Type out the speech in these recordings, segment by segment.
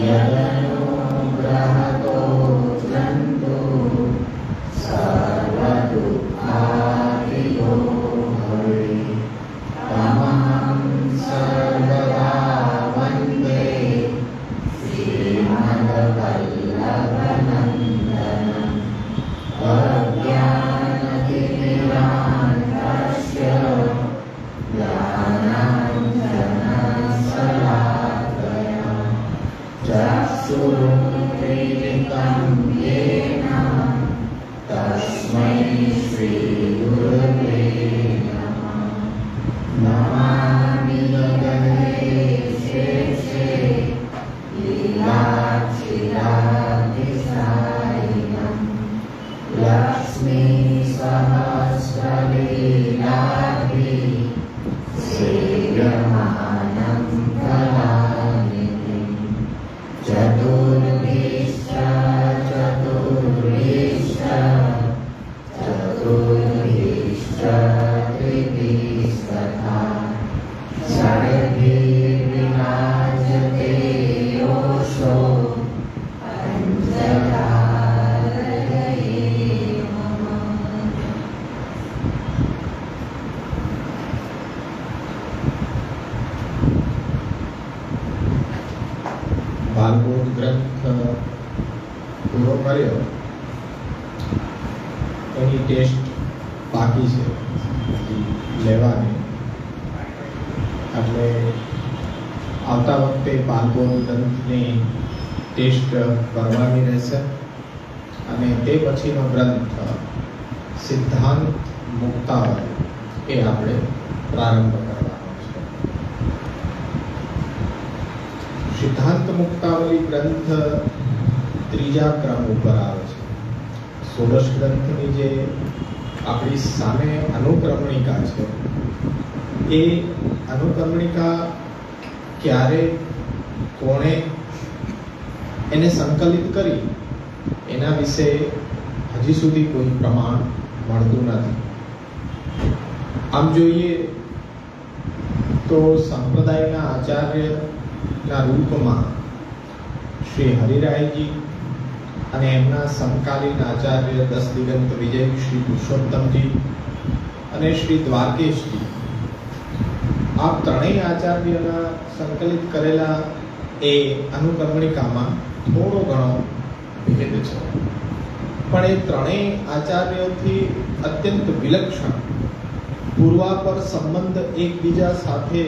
યદનુગ્રહતો જંતુ સર્વદુઃખાતિગો ભવે તમહં સર્વદા વંદે શ્રીમદ્વલ્લભનંદનમ અજ્ઞાનતિમિરાન્ધસ્ય જ્ઞાનાંજનશલાકયા ચક્ષુરુન્મીલિतं येन તસ્મૈ શ્રીગુરવે નમઃ નમામિ ગગને શેષે લીલાક્ષિરાભિસારિણં લક્ષ્મી સહસ્રલીલાભિ સેવ્યમાनं કલાનિધિં ચતુર્ભિશ્ચ ચતુર્ભિશ્ચ ચતુર્ભિશ્ચ ત્રિભિस्तथा ષડ્भिर्विराजते योषो पञ्चरारये मम। ભાગવત ગ્રંથ પૂરો કર્યો, એની ટેસ્ટ બાકી છે હજી લેવાની, એટલે આવતા વખતે ભાગવત ગ્રંથની ટેસ્ટ કરવાની રહેશે. અને તે પછીનો ગ્રંથ સિદ્ધાંત મુક્તાવલી એ આપણે પ્રારંભ કરવાનો છે. સિદ્ધાંત મુક્તાવલી ગ્રંથ ત્રીજા ક્રમ ઉપર આવે છે. ષોડશ ગ્રંથની જે આપણી સામે અનુક્રમણિકા છે, એ અનુક્રમણિકા ક્યારે કોણે એને સંકલિત કરી એના વિશે હજી સુધી કોઈ પ્રમાણ મળતું નથી. આમ જોઈએ તો સંપ્રદાયના આચાર્યના રૂપમાં શ્રી હરિરાયજી અને એમના સમકાલીન આચાર્ય દસદિગંત વિજય શ્રી પુરુષોત્તમજી અને શ્રી દ્વારકેશજી, આ ત્રણેય આચાર્યના સંકલિત કરેલા એ અનુક્રમણિકામાં થોડો ઘણો ભેદ છે. પણ એ ત્રણેય આચાર્યોથી અત્યંત વિલક્ષણ પૂર્વાપર સંબંધ એકબીજા સાથે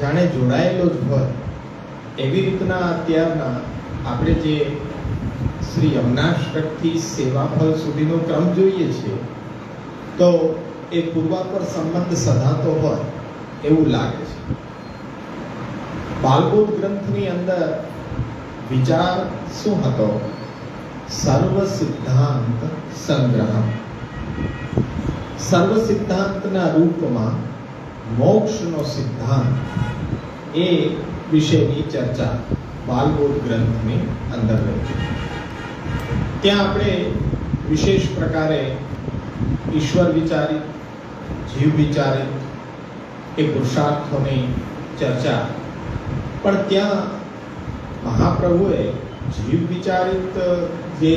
જાણે જોડાયેલો જ હોય એવી રીતના અત્યારના આપણે જે શ્રી યમનાષ્ટકથી સેવાફળ સુધીનો ક્રમ જોઈએ છીએ તો એ પૂર્વાપર સંબંધ સધાતો હોય એવું લાગે છે. ભાગવત ગ્રંથની અંદર વિચાર શું હતો? સર્વ સિદ્ધાંત સંગ્રહ. સર્વ સિદ્ધાંતના રૂપમાં મોક્ષનો સિદ્ધાંત એ વિશેની ચર્ચા ભાગવત ગ્રંથની અંદર રહી છે. ત્યાં આપણે વિશેષ પ્રકારે ઈશ્વર વિચારિત, જીવ વિચારિત એ પુરુષાર્થોની ચર્ચા, પણ ત્યાં મહાપ્રભુએ જીવ વિચારિત જે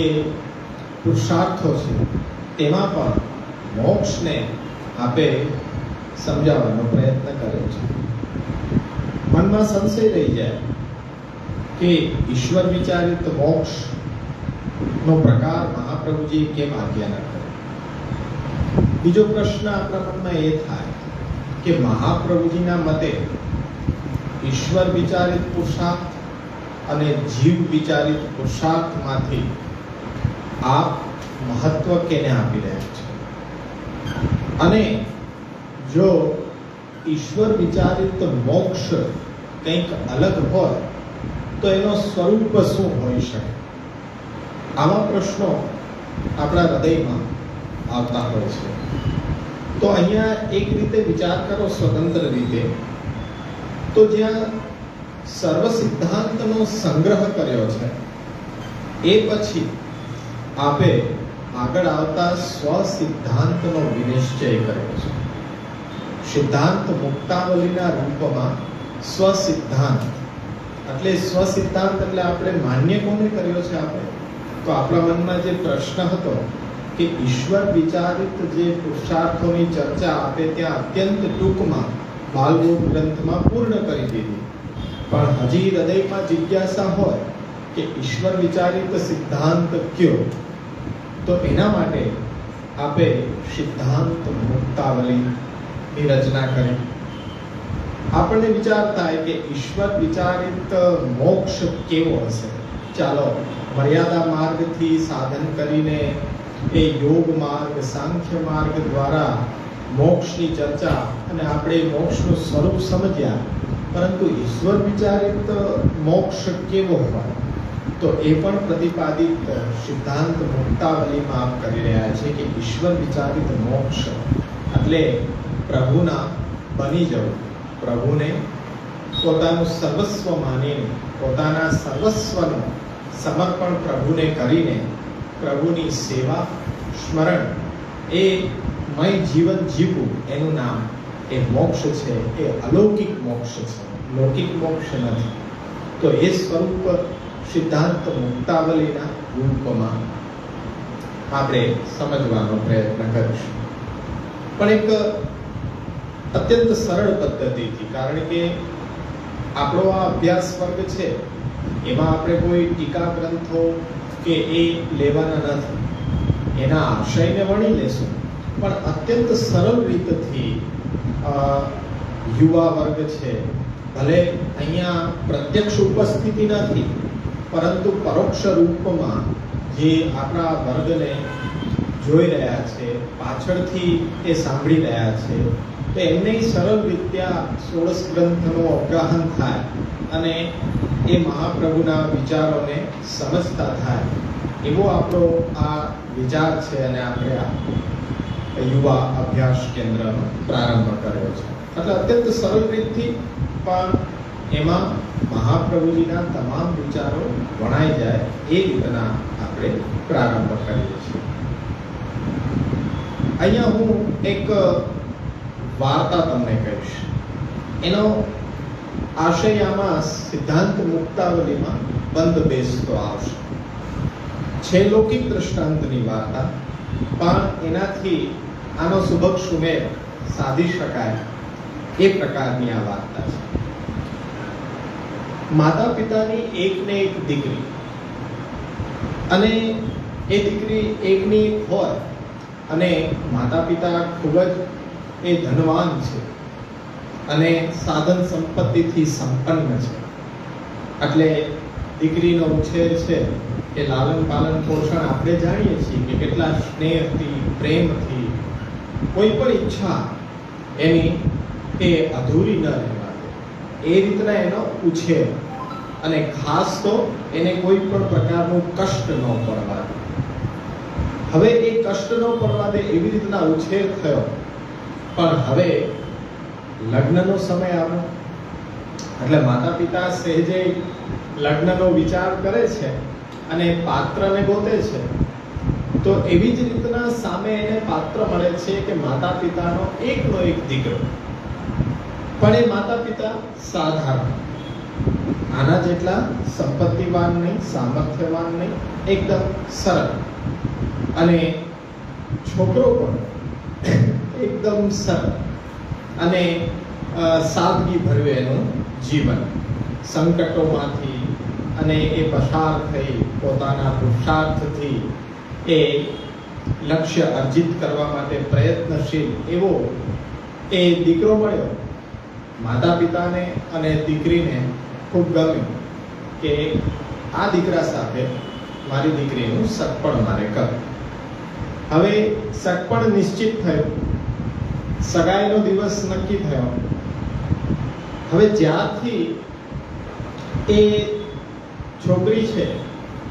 પુરુષાર્થો છે તેમાં પણ મોક્ષને આપે સમજાવવાનો પ્રયત્ન કર્યો છે. મનમાં સંશય રહી જાય કે ઈશ્વર વિચારિત મોક્ષ નો પ્રકાર મહાપ્રભુજી કેમ આજ્ઞા ન કરે. બીજો પ્રશ્ન આપણા મનમાં એ થાય કે મહાપ્રભુજીના મતે ઈશ્વર વિચારિત પુરુષાર્થ અને જીવ વિચારિત પુરુષાર્થમાંથી આપ મહત્વ કેને આપી રહ્યા છે? અને જો ઈશ્વર વિચારિત મોક્ષ કંઈક અલગ હોય તો એનો સ્વરૂપ શું હોઈ શકે? આવા પ્રશ્નો આપણા હૃદયમાં આવતા હોય છે. તો અહીંયા એક રીતે વિચાર કરો સ્વતંત્ર રીતે, તો જ્યાં સર્વ સિદ્ધાંતનો સંગ્રહ કર્યો છે એ પછી આપે આગળ આવતા સ્વ સિદ્ધાંતનો વિનિશ્ચય કર્યો છે. સિદ્ધાંત મુક્તાવલીના રૂપમાં સ્વ સિદ્ધાંત એટલે સ્વસિદ્ધાંત એટલે આપણે માન્ય કોને કર્યો છે આપણે? તો આપણા મનમાં જે પ્રશ્ન હતો કે ઈશ્વર વિચારિત જે પુરુષાર્થોની ચર્ચા આપે ત્યાં અત્યંત ટૂંકમાં બાલબોધ ગ્રંથમાં પૂર્ણ કરી દીધી, પણ હજી હૃદયમાં જિજ્ઞાસા હોય કે ઈશ્વર વિચારિત સિદ્ધાંત કયો, તો એના માટે આપે સિદ્ધાંત મુક્તાવલીની રચના કરી. આપણને વિચાર થાય કે ઈશ્વર વિચારિત મોક્ષ કેવો હશે. ચાલો મર્યાદા માર્ગથી સાધન કરીને એ યોગ માર્ગ, સાંખ્ય માર્ગ દ્વારા મોક્ષની ચર્ચા અને આપણે મોક્ષનું સ્વરૂપ સમજ્યા, પરંતુ ઈશ્વર વિચારિત મોક્ષ કેવો હોય તો એ પણ પ્રતિપાદિત સિદ્ધાંત મુક્તાવલીમાં આપ કરી રહ્યા છે કે ઈશ્વર વિચારિત મોક્ષ એટલે પ્રભુના બની જવું, પ્રભુને પોતાનું સર્વસ્વ માનીને, પોતાના સર્વસ્વનું સમર્પણ પ્રભુને કરીને પ્રભુની સેવા, સ્મરણ, એ મય જીવન જીવવું, એનું નામ એ મોક્ષ છે. એ અલૌકિક મોક્ષ છે, લૌકિક મોક્ષ નથી. તો એ સ્વરૂપ સિદ્ધાંત મુક્તાવલીના રૂપમાં આપણે સમજવાનો પ્રયત્ન કરીશું, પણ એક અત્યંત સરળ પદ્ધતિથી. કારણ કે આપણો આ અભ્યાસ વર્ગ છે એમાં આપણે કોઈ ટીકા ગ્રંથો કે એ લેવાના નથી, એના આશયને વણી લેશું, પણ અત્યંત સરળ રીતથી યુવા વર્ગ છે, ભલે અહીંયા પ્રત્યક્ષ ઉપસ્થિતિ નથી પરંતુ પરોક્ષ રૂપમાં જે આપણા વર્ગને જોઈ રહ્યા છે, પાછળથી એ સાંભળી રહ્યા છે, તો એમને સરળ રીત્યા 16 ગ્રંથનું અવગાહન થાય અને એ મહાપ્રભુના વિચારોને સમજતા થાય, એવો આપણો આ વિચાર છે અને આપણે આ યુવા અભ્યાસ કેન્દ્રનો પ્રારંભ કર્યો છે. એટલે અત્યંત સરળ રીતથી પણ એમાં મહાપ્રભુજીના તમામ વિચારો વણાઈ જાય એ રીતના આપણે પ્રારંભ કરીએ છીએ. અહીંયા હું એક વાર્તા તમને કહીશ. એનો આશય આમાં સિદ્ધાંત મુક્તાવલીમાં બંધ બેસતો આવશે. છે લૌકિક દ્રષ્ટાંતની વાર્તા, પણ એનાથી આનો સુભગ સુમેળ સાધી શકાય એ પ્રકારની આ વાર્તા છે. માતા પિતાની એકને એક દીકરી, અને એ દીકરી એકની એક હોય અને માતા પિતા ખૂબ જ એ ધનવાન છે અને સાધન સંપત્તિથી સંપન્ન છે. એટલે દીકરીનો ઉછેર છે એ લાલન પાલન પોષણ આપણે જાણીએ છીએ કે કેટલા સ્નેહથી, પ્રેમથી, કોઈ પણ ઈચ્છા એની એ અધૂરી ન રહેવા દે એ રીતના એનો ઉછેર, અને ખાસ તો એને કોઈ પણ પ્રકારનું કષ્ટ ન પડવા દે. હવે એ કષ્ટ ન પડવા દે એવી રીતના ઉછેર થયો, પણ હવે લગ્નનો સમય આવ્યો એટલે માતા પિતા સહેજે લગ્નનો વિચાર કરે છે અને પાત્રને ગોતે છે. તો એવી જ રીતના સામે એને પાત્ર મળે છે કે માતા પિતાનો એકનો એક દીકરો, પણ એ માતા પિતા સાધારણ, આના જેટલા સંપત્તિવાન નહીં, સામર્થ્યવાન નહીં, એકદમ સરળ, અને છોકરો પણ એકદમ સરળ અને સાદગી ભર્યું એનું જીવન. સંકટોમાંથી અને એ પસાર થઈ પોતાના પુરુષાર્થથી એ લક્ષ્ય અર્જિત કરવા માટે પ્રયત્નશીલ એવો એ દીકરો મળ્યો. માતા પિતાને અને દીકરીને ખૂબ ગમ્યું કે આ દીકરા સાથે મારી દીકરીનું સગપણ મારે કર. હવે સગપણ નિશ્ચિત થયું, સગાઈનો દિવસ નક્કી થયો. હવે જ્યારથી એ છોકરી છે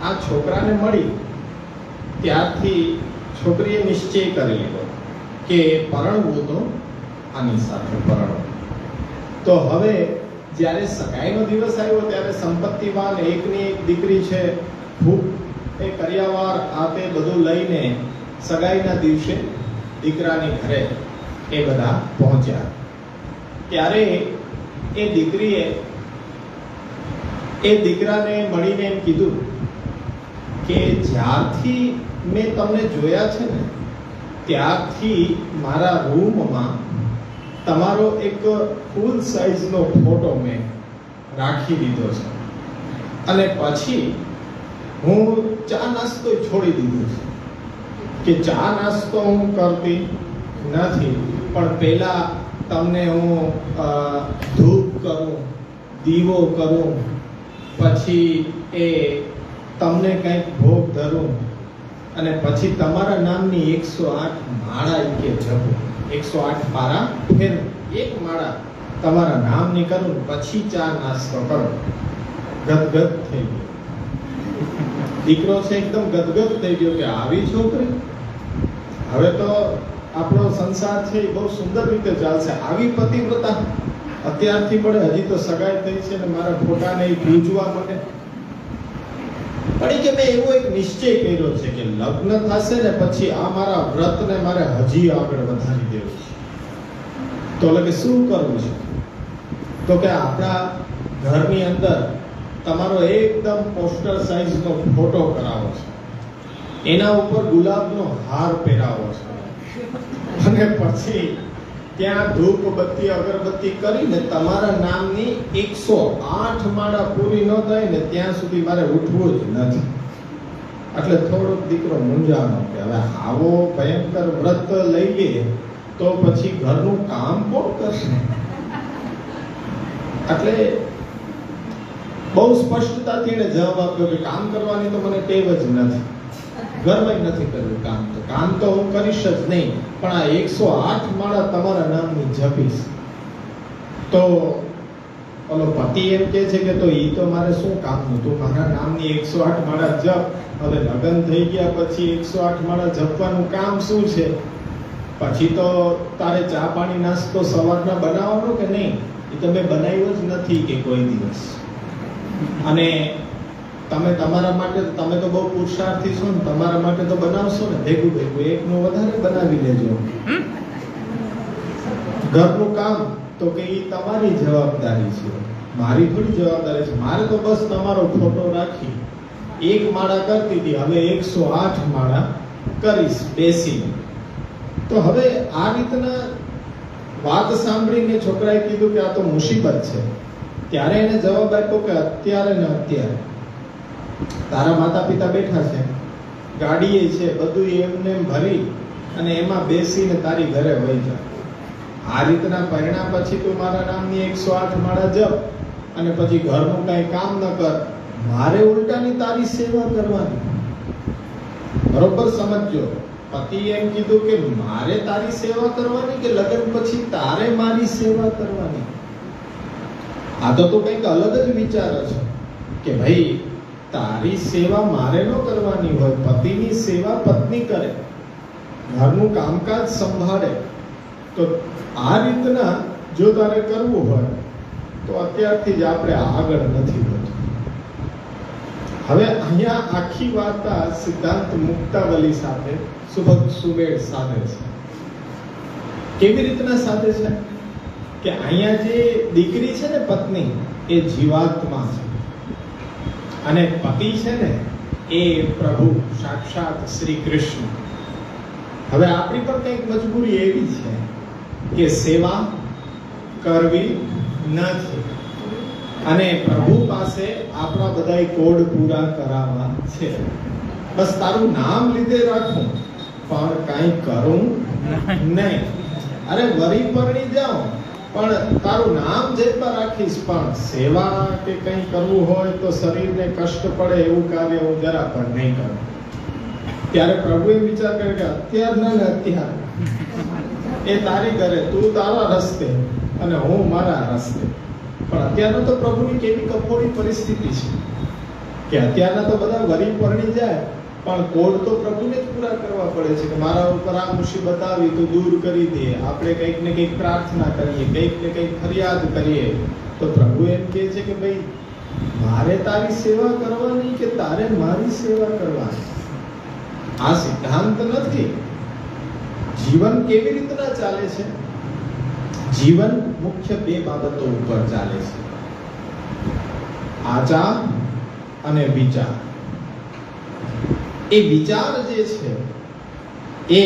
આ છોકરાને મળી ત્યારથી છોકરીએ નિશ્ચય કરી લીધો કે પરણવું તો આની સાથે પરણવું. તો હવે જ્યારે સગાઈનો દિવસ આવ્યો ત્યારે સંપત્તિવાન એકની એક દીકરી છે, ખૂબ એ કરિયાવાર આ તે બધું લઈને સગાઈના દિવસે દીકરાની ઘરે એ બધા પહોંચ્યા. ત્યારે એ દીકરીએ એ દીકરાને મળીને એમ કીધું કે જ્યારથી મેં તમને જોયા છે ને ત્યારથી મારા રૂમમાં તમારો એક ફૂલ સાઈઝનો ફોટો મેં રાખી દીધો છે અને પછી હું ચા નાસ્તો છોડી દીધો છે કે ચા નાસ્તો હું કરતી નથી, પણ પહેલા તમને હું ધૂપ કરું, દીવો કરું, પછી એ તમને કંઈક ભોગ ધરું અને પછી તમારા નામની 108 માળા કે જપું, 108 પારા ફેરું, એક માળા તમારા નામની કરું, પછી ચા નાસ્તો કરો. ગદગદ થઈ ગયો દીકરો છે, એકદમ ગદગદ થઈ ગયો કે આવી છોકરી, હવે તો આપણો સંસાર છે એ બહુ સુંદર રીતે ચાલશે. આવી પતિવ્રતા અત્યારથી પડે, હજી તો સગાઈ થઈ છે ને મારા ફોટાને એ પૂજવા મને પડી કે મેં એવો એક નિશ્ચય કર્યો છે કે લગ્ન થશે ને પછી આ મારા વ્રતને મારે હજી આગળ વધારી દેવું છે. તો લગે શું કરવું છે? તો કે આપણા ઘરની અંદર તમારો એકદમ પોસ્ટર સાઈઝનો ફોટો કરાવો છે, એના ઉપર ગુલાબનો હાર પહેરાવો છે અને પછી ત્યાં ધૂપ બત્તી અગરબત્તી કરીને તમારા નામની 108 માળા પૂરી ન થાય ને ત્યાં સુધી મારે ઉઠવું જ નથી. એટલે થોડોક દીકરો મૂંઝાણો કે હવે આવો ભયંકર વ્રત લઈએ તો પછી ઘરનું કામ કોણ કરશે? એટલે બહુ સ્પષ્ટતાથી એને જવાબ આપ્યો કે કામ કરવાની તો મને ટેવ જ નથી, ઘરમાં જ નથી કર્યું કામ, તો કામ તો હું કરીશ જ નહીં, પણ આ 108 માળા તમારા નામની જપીશ. તો ઓલો પતિ એમ કહે છે કે તો ઈ તો મારે શું કામનું, તું મારા નામની 108 માળા જપ, હવે લગ્ન થઈ ગયા પછી 108 માળા જપવાનું કામ શું છે? પછી તો તારે ચા પાણી નાસ્તો સવારના બનાવવાનો કે નહીં? એ તમે બનાવ્યો જ નથી કે કોઈ દિવસ, અને તમે તમારા માટે, તમે તો બહુ પુરુષાર્થી છો ને, તમારા માટે તો બનાવશો ને ભેગું ભેગું, એકનું વધારે બનાવી લેજો. ઘરનું કામ તો કે એ તમારી જવાબદારી છે, મારી થોડી જવાબદારી છે. મારે તો બસ તમારો ફોટો રાખી એક માળા કરતી હતી, હવે 108 માળા કરીશ બેસીને. તો હવે આ રીતના વાત સાંભળીને છોકરાએ કીધું કે આ તો મુસીબત છે. ત્યારે એને જવાબ આપ્યો કે અત્યારે ને અત્યારે તારા માતા પિતા બેઠા છે, ગાડીએ છે, બધું એમને ભરી અને એમાં બેસીને તારી ઘરે વહી જા. આ રીતના પરિણામ પછી તું મારા નામની 108 માળા જપ અને પછી ઘરનું કઈ કામ ન કર, મારે ઉલટાની તારી સેવા કરવાની. બરોબર સમજજો, પતિએ એમ કીધું કે મારે તારી સેવા કરવાની કે લગ્ન પછી તારે મારી સેવા કરવાની? આ તો તું કંઈક અલગ જ વિચારે છે કે ભાઈ તારી સેવા મારે ન કરવાની હોય, પતિની સેવા પત્ની કરે, ઘરનું કામકાજ સંભાળે. તો આ રીતના જો તારે કરવું હોય તો અત્યારથી જ આપણે આગળ નથી વધવું. હવે અહીંયા આખી વાર્તા સિદ્ધાંત મુક્તાવલી સાથે સુભગ સુમેળ સાધે છે. કેવી રીતના સાધે છે કે અહીંયા જે દીકરી છે ને પત્ની, એ જીવાત્મા છે અને પતિ છે ને એ પ્રભુ સાક્ષાત શ્રી કૃષ્ણ. હવે આપણી પર કંઈક મજબૂરી એવી છે કે સેવા કરવી નથી અને પ્રભુ પાસે આપણા બધાય કોડ પૂરા કરાવવા છે. બસ તારું નામ લીધે રાખું પણ કાંઈ કરું નહીં. અરે વરી પરણી જાઉં પણ તારું નામ જેટલા રાખીશ, પણ સેવા કે કંઈ કરવું હોય તો શરીરને કષ્ટ પડે એવું કાર્ય હું જરા પણ નહીં કરું. ત્યારે પ્રભુએ વિચાર કર્યો કે અત્યારના ને અત્યાર એ તારી ઘરે, તું તારા રસ્તે અને હું મારા રસ્તે. પણ અત્યારનો તો પ્રભુની કેવી કફોડી પરિસ્થિતિ છે કે અત્યારના તો બધા વરી પરણી જાય પણ કોડ તો પ્રભુને જ પૂરા કરવા પડે છે કે મારા ઉપર આ મુસીબત આવી તો દૂર કરી દે. આપણે કંઈક ને કંઈક પ્રાર્થના કરીએ, કંઈક ને કંઈક ફરિયાદ કરીએ તો પ્રભુ એમ કહે છે કે ભાઈ મારે તારી સેવા કરવાની કે તારે મારી સેવા કરવાની? આ સિદ્ધાંત નથી. જીવન કેવી રીતના ચાલે છે? જીવન મુખ્ય બે બાબતો ઉપર ચાલે છે. આચાર અને વિચાર. એ વિચાર જે છે એ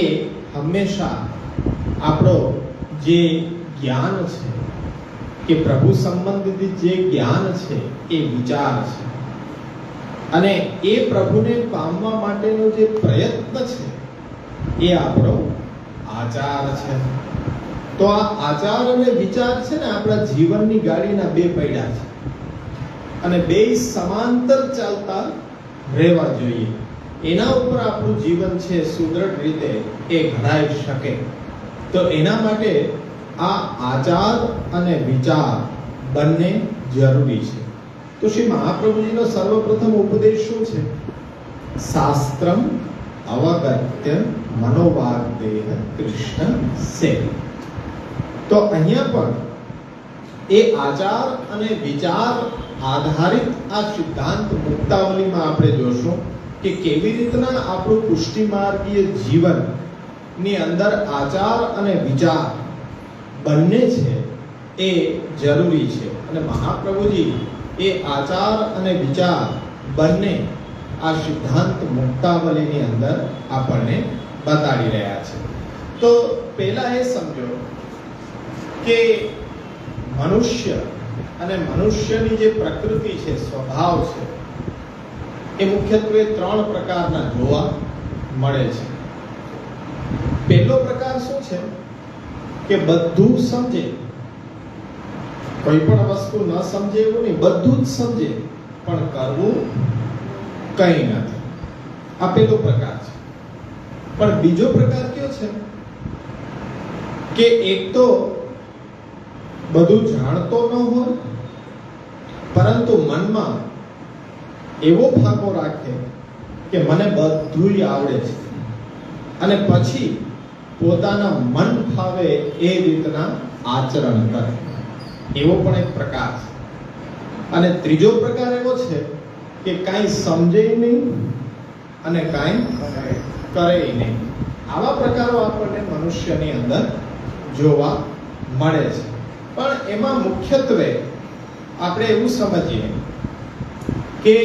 હંમેશા આપણો જે જ્ઞાન છે કે પ્રભુ સંબંધિત જે જ્ઞાન છે એ વિચાર છે, અને એ પ્રભુને પામવા માટેનો જે પ્રયત્ન છે એ આપણો આચાર છે. તો આ આચાર અને વિચાર છે ને આપણા જીવનની ગાડીના બે પૈડા છે, અને બે સમાંતર ચાલતા રહેવા જોઈએ. એના ઉપર આપણું જીવન છે સુદૃઢ રીતે એ ઘડાઈ શકે. તો એના માટે આ આચાર અને વિચાર બંને જરૂરી છે. તો શ્રી મહાપ્રભુજીનો સર્વપ્રથમ ઉપદેશ શું છે? શાસ્ત્રમ અવગત્ય મનોવાગ્દેહ કૃષ્ણ સે. તો અહીંયા પણ એ આચાર અને વિચાર આધારિત આ સિદ્ધાંત મુક્તાવલીમાં આપણે જોશું કે કેવી રીતના આપણું પુષ્ટિ માર્ગીય જીવનની અંદર આચાર અને વિચાર બંને છે એ જરૂરી છે. અને મહાપ્રભુજી એ આચાર અને વિચાર બંને આ સિદ્ધાંત મુક્તાવલીની અંદર આપણને બતાડી રહ્યા છે. તો પહેલા એ સમજો કે મનુષ્ય અને મનુષ્યની જે પ્રકૃતિ છે, સ્વભાવ છે, એ મુખ્યત્વે 3 પ્રકારના જોવા મળે છે. પહેલો પ્રકાર શું છે કે બધું સમજે, કોઈ પણ વસ્તુ ન સમજે એવું નહીં, બધું જ સમજે પણ કરવું કંઈ નથી. આ પહેલો પ્રકાર છે. પણ બીજો પ્રકાર કયો છે કે એક તો બધું જાણતો ન હોય પરંતુ મનમાં એવો ફાંકો રાખે કે મને બધું આવડે છે, અને પછી પોતાના મન ફાવે એ રીતના આચરણ કરે. એવો પણ એક પ્રકાર છે. અને ત્રીજો પ્રકાર એવો છે કે કાંઈ સમજે નહીં અને કાંઈ કરે નહીં. આવા પ્રકારો આપણને મનુષ્યની અંદર જોવા મળે છે. પણ એમાં મુખ્યત્વે આપણે એવું સમજીએ કે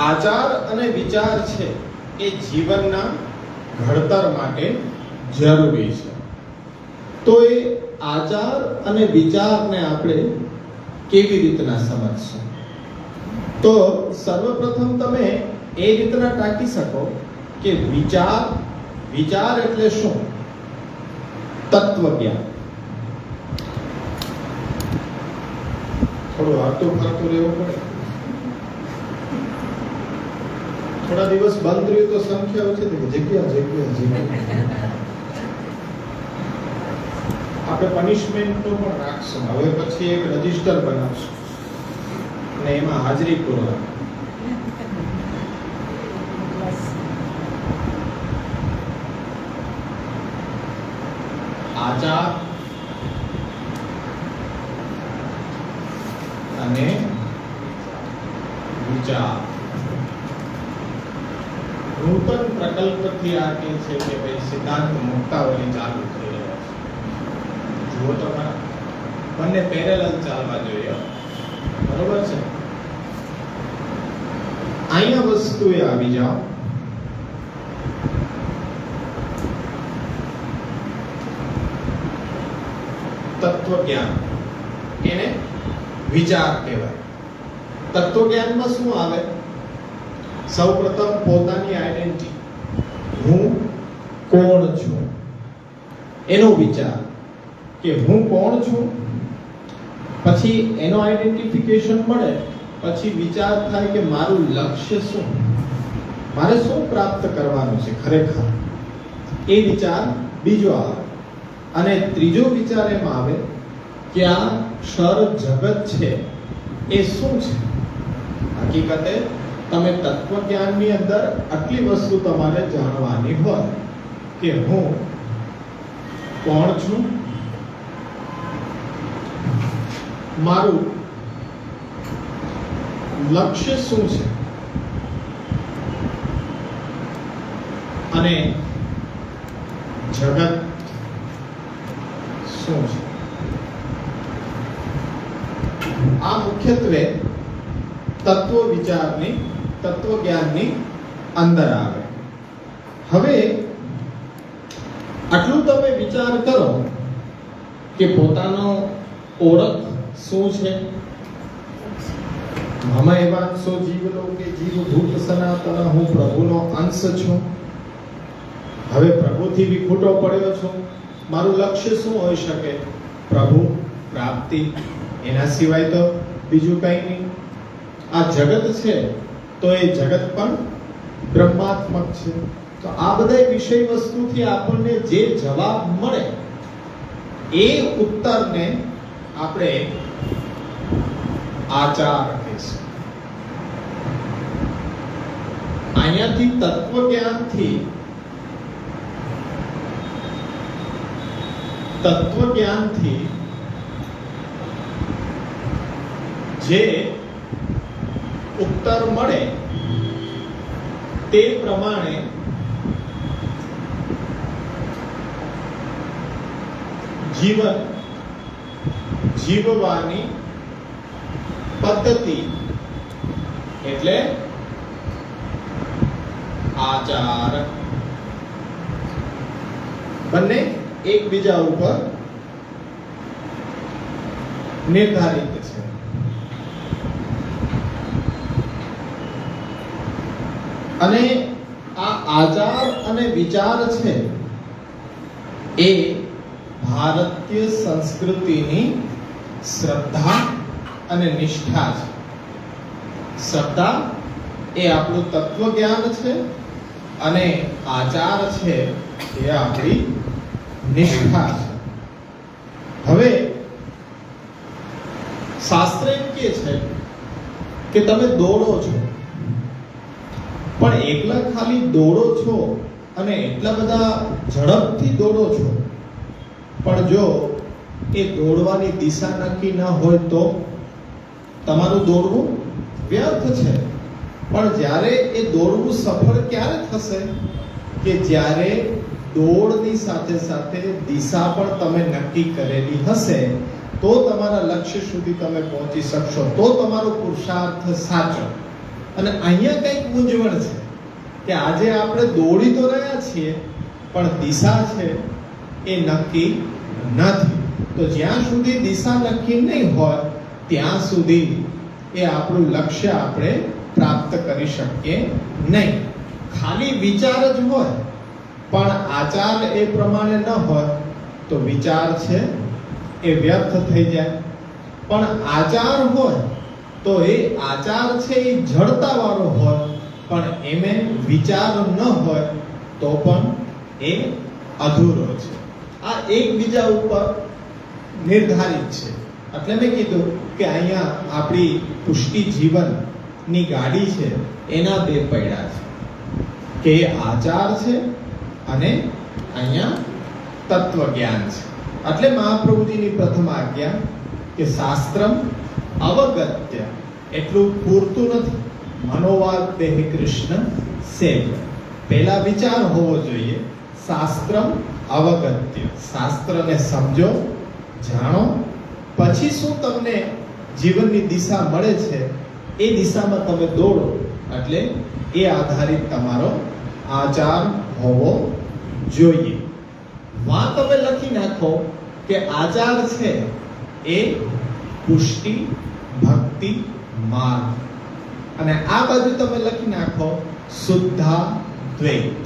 આચાર અને વિચાર છે એ જીવનના ઘડતર માટે જરૂરી છે. તો એ આચાર અને વિચારને આપણે કેવી રીતના સમજશું? તો સર્વપ્રથમ તમે એ રીતના ટાંકી શકો કે વિચાર એટલે શું? તત્વજ્ઞાન. થોડું હરતું ફરતું રહેવું પડે. થોડા દિવસ બંધ રહ્યું તો સંખ્યા ઓછી થઈ જગ્યા. આપણે પનિશમેન્ટ નું પણ રાખશું. હવે પછી એક રજીસ્ટર બનાવશું અને એમાં હાજરી પૂરવા. આચાર અને વિચાર નૂતન પ્રકલ્પથી આ કે છે કે ભાઈ સિદ્ધાંત મુક્તાવલી ચાલુ થઈ રહ્યા છે. જુઓ તમારા બંને પેરેલલ ચાલવા જોઈએ. બરોબર છે? અહીંયા વસ્તુએ આવી જાઓ. તત્વજ્ઞાન, એને વિચાર કહેવાય. તત્વજ્ઞાનમાં શું આવે? સૌપ્રથમ પોતાની આઈડેન્ટિટી, હું કોણ છું એનો વિચાર કે હું કોણ છું. પછી એનો આઈડેન્ટિફિકેશન મળે પછી વિચાર થાય કે મારું લક્ષ્ય શું, મારે શું પ્રાપ્ત કરવાનું છે ખરેખર. એ વિચાર બીજો આવે. અને ત્રીજો વિચાર એમ આવે કે આ ક્ષર જગત છે એ શું છે. હકીકતે તમે તત્વજ્ઞાનની અંદર આટલી વસ્તુ તમારે જાણવાની હોય કે હું કોણ છું, મારું લક્ષ્ય શું છે, અને જગત શું છે. આ મુખ્યત્વે તત્વ વિચારની, તત્વ જ્ઞાનની અંદર આવે. હવે આટલું તમે વિચાર કરો કે પોતાનો ઓળખ શું છે. મમ એવાંશો જીવલોકે જીવભૂત સનાતન, હું પ્રભુનો અંશ છું. હવે પ્રભુથી વિખૂટો પડ્યો છું, મારું લક્ષ્ય શું હોઈ શકે? પ્રભુ પ્રાપ્તિ, એના સિવાય તો બીજું કંઈ નહીં. આ જગત છે તો એ જગત પણ બ્રહ્માત્મક છે. તો આ બધા વિષય વસ્તુથી આપણને જે જવાબ મળે એ ઉત્તરને આપણે આચાર કહીશું. અહીંયાથી તત્વજ્ઞાનથી જે ઉત્તર મળે તે પ્રમાણે જીવન જીવવાની પદ્ધતિ એટલે આચાર બંને એકબીજા ઉપર નિર્ધારિત છે. અને આ આચાર અને વિચાર છે એ ભારતીય સંસ્કૃતિની શ્રદ્ધા અને નિષ્ઠા છે. શ્રદ્ધા એ આપણું તત્વજ્ઞાન છે અને આચાર છે એ આપણી નિષ્ઠા છે. હવે શાસ્ત્ર એમ કહે છે કે તમે દોડો છો, પણ એકલા ખાલી દોડો છો અને એટલા બધા ઝડપથી દોડો છો, પણ જો એ દોડવાની દિશા નક્કી ન હોય તો તમારું દોડવું વ્યર્થ છે. પણ જ્યારે એ દોડવું સફળ ક્યારે થશે? કે જ્યારે દોડની સાથે સાથે દિશા પણ તમે નક્કી કરેલી હશે, તો તમારા લક્ષ્ય સુધી તમે પહોંચી શકશો, તો તમારો પુરુષાર્થ સાચો. અને અહીંયા કંઈક મૂંઝવણ છે કે આજે આપણે દોડી તો રહ્યા છીએ પણ દિશા છે એ નક્કી નથી. તો જ્યાં સુધી દિશા નક્કી નહીં હોય ત્યાં સુધી એ આપણું લક્ષ્ય આપણે પ્રાપ્ત કરી શકીએ નહીં. ખાલી વિચાર જ હોય પણ આચાર એ પ્રમાણે ન હોય તો વિચાર છે એ વ્યર્થ થઈ જાય. પણ આચાર હોય તો એ આચાર છે એ જડતા વાળો હોય, પણ એમે વિચાર ન હોય તો પણ એ અધૂરો છે. આ એકબીજા ઉપર નિર્ધારિત છે. એટલે મેં કીધું કે અહીંયા આપણી પુષ્ટિ જીવનની ગાડી છે એના બે પૈડા છે કે આચાર છે અને અહીંયા તત્વજ્ઞાન છે. એટલે મહાપ્રભુજીની પ્રથમ આજ્ઞા કે શાસ્ત્રમ અવગત્ય, એટલું પૂરતું નથી. મનોવાદ દેહ કૃષ્ણ સેવ્ય, પહેલા વિચાર હોવો જોઈએ. શાસ્ત્રમ અવગત્ય, શાસ્ત્રને સમજો, જાણો, પછી શું તમને જીવનની દિશા મળે છે એ દિશામાં તમે દોડો. એટલે એ આધારિત તમારો આચાર હોવો જોઈએ. વાત તમે લખી નાખો કે આચાર છે એ પુષ્ટિ ભક્તિ માર્ગ, અને આ બાજુ તમે લખી નાખો શુદ્ધાદ્વૈત.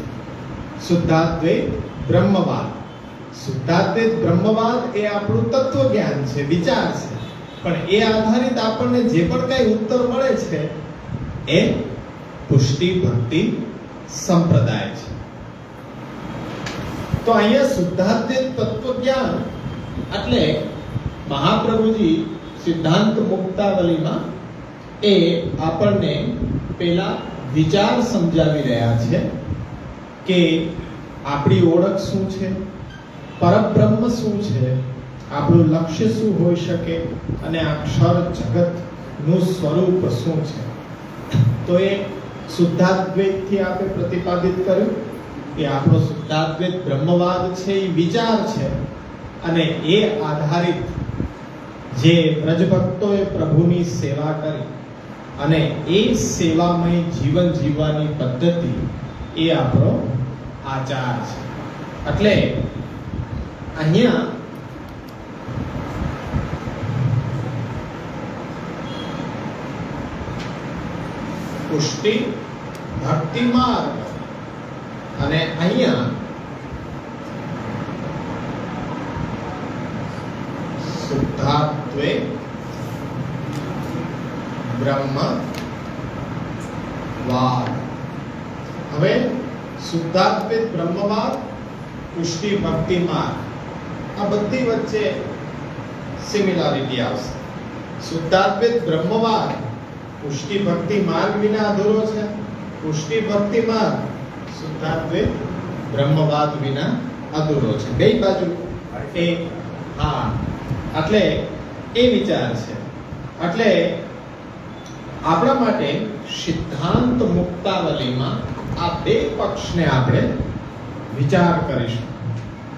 શુદ્ધાદ્વૈત બ્રહ્મવાદ. શુદ્ધાદ્વૈત બ્રહ્મવાદ એ આપણું તત્વજ્ઞાન છે, વિચાર છે, પણ એ આધારિત આપણને જે પણ કઈ ઉત્તર મળે છે એ પુષ્ટિ ભક્તિ સંપ્રદાય છે. તો અહીંયા શુદ્ધાદ્વૈત તત્વજ્ઞાન એટલે મહાપ્રભુજી સિદ્ધાંત મુક્તાવલીમાં એ આપણને પેલા વિચાર સમજાવી રહ્યા છે કે આપણી ઓળખ શું છે, પરબ્રહ્મ શું છે, આપણું લક્ષ્ય શું હોઈ શકે, અને આ અક્ષર જગતનું સ્વરૂપ શું છે. તો એ શુદ્ધાદ્વૈતથી આપણે પ્રતિપાદિત કર્યું કે આપણો શુદ્ધાદ્વૈત બ્રહ્મવાદ છે એ વિચાર છે, અને એ આધારિત જે બ્રજભક્તોએ પ્રભુની સેવા કરી અને એ સેવામય જીવન જીવવાની પદ્ધતિ એ આપણો આચાર છે. એટલે અહીંયા પુષ્ટિ ભક્તિ માર્ગ અને અહીંયા શુદ્ધાત્વે બ્રહ્મવાદ. હવે શુદ્ધાત્વે બ્રહ્મવાદ, પુષ્ટિ ભક્તિ માર્ગ, આ બધી વચ્ચે સિમિલારિટી આવશે. શુદ્ધાત્વે બ્રહ્મવાદ પુષ્ટિ ભક્તિ માર્ગ વિના અધૂરો છે. પુષ્ટિ ભક્તિ માર્ગ શુદ્ધાત્વે બ્રહ્મવાદ વિના અધૂરો છે. બે બાજુ એ હા એટલે એ વિચાર છે. એટલે આપણા માટે સિદ્ધાંત મુક્તાવલીમાં આ બે પક્ષને આપણે વિચાર કરીશું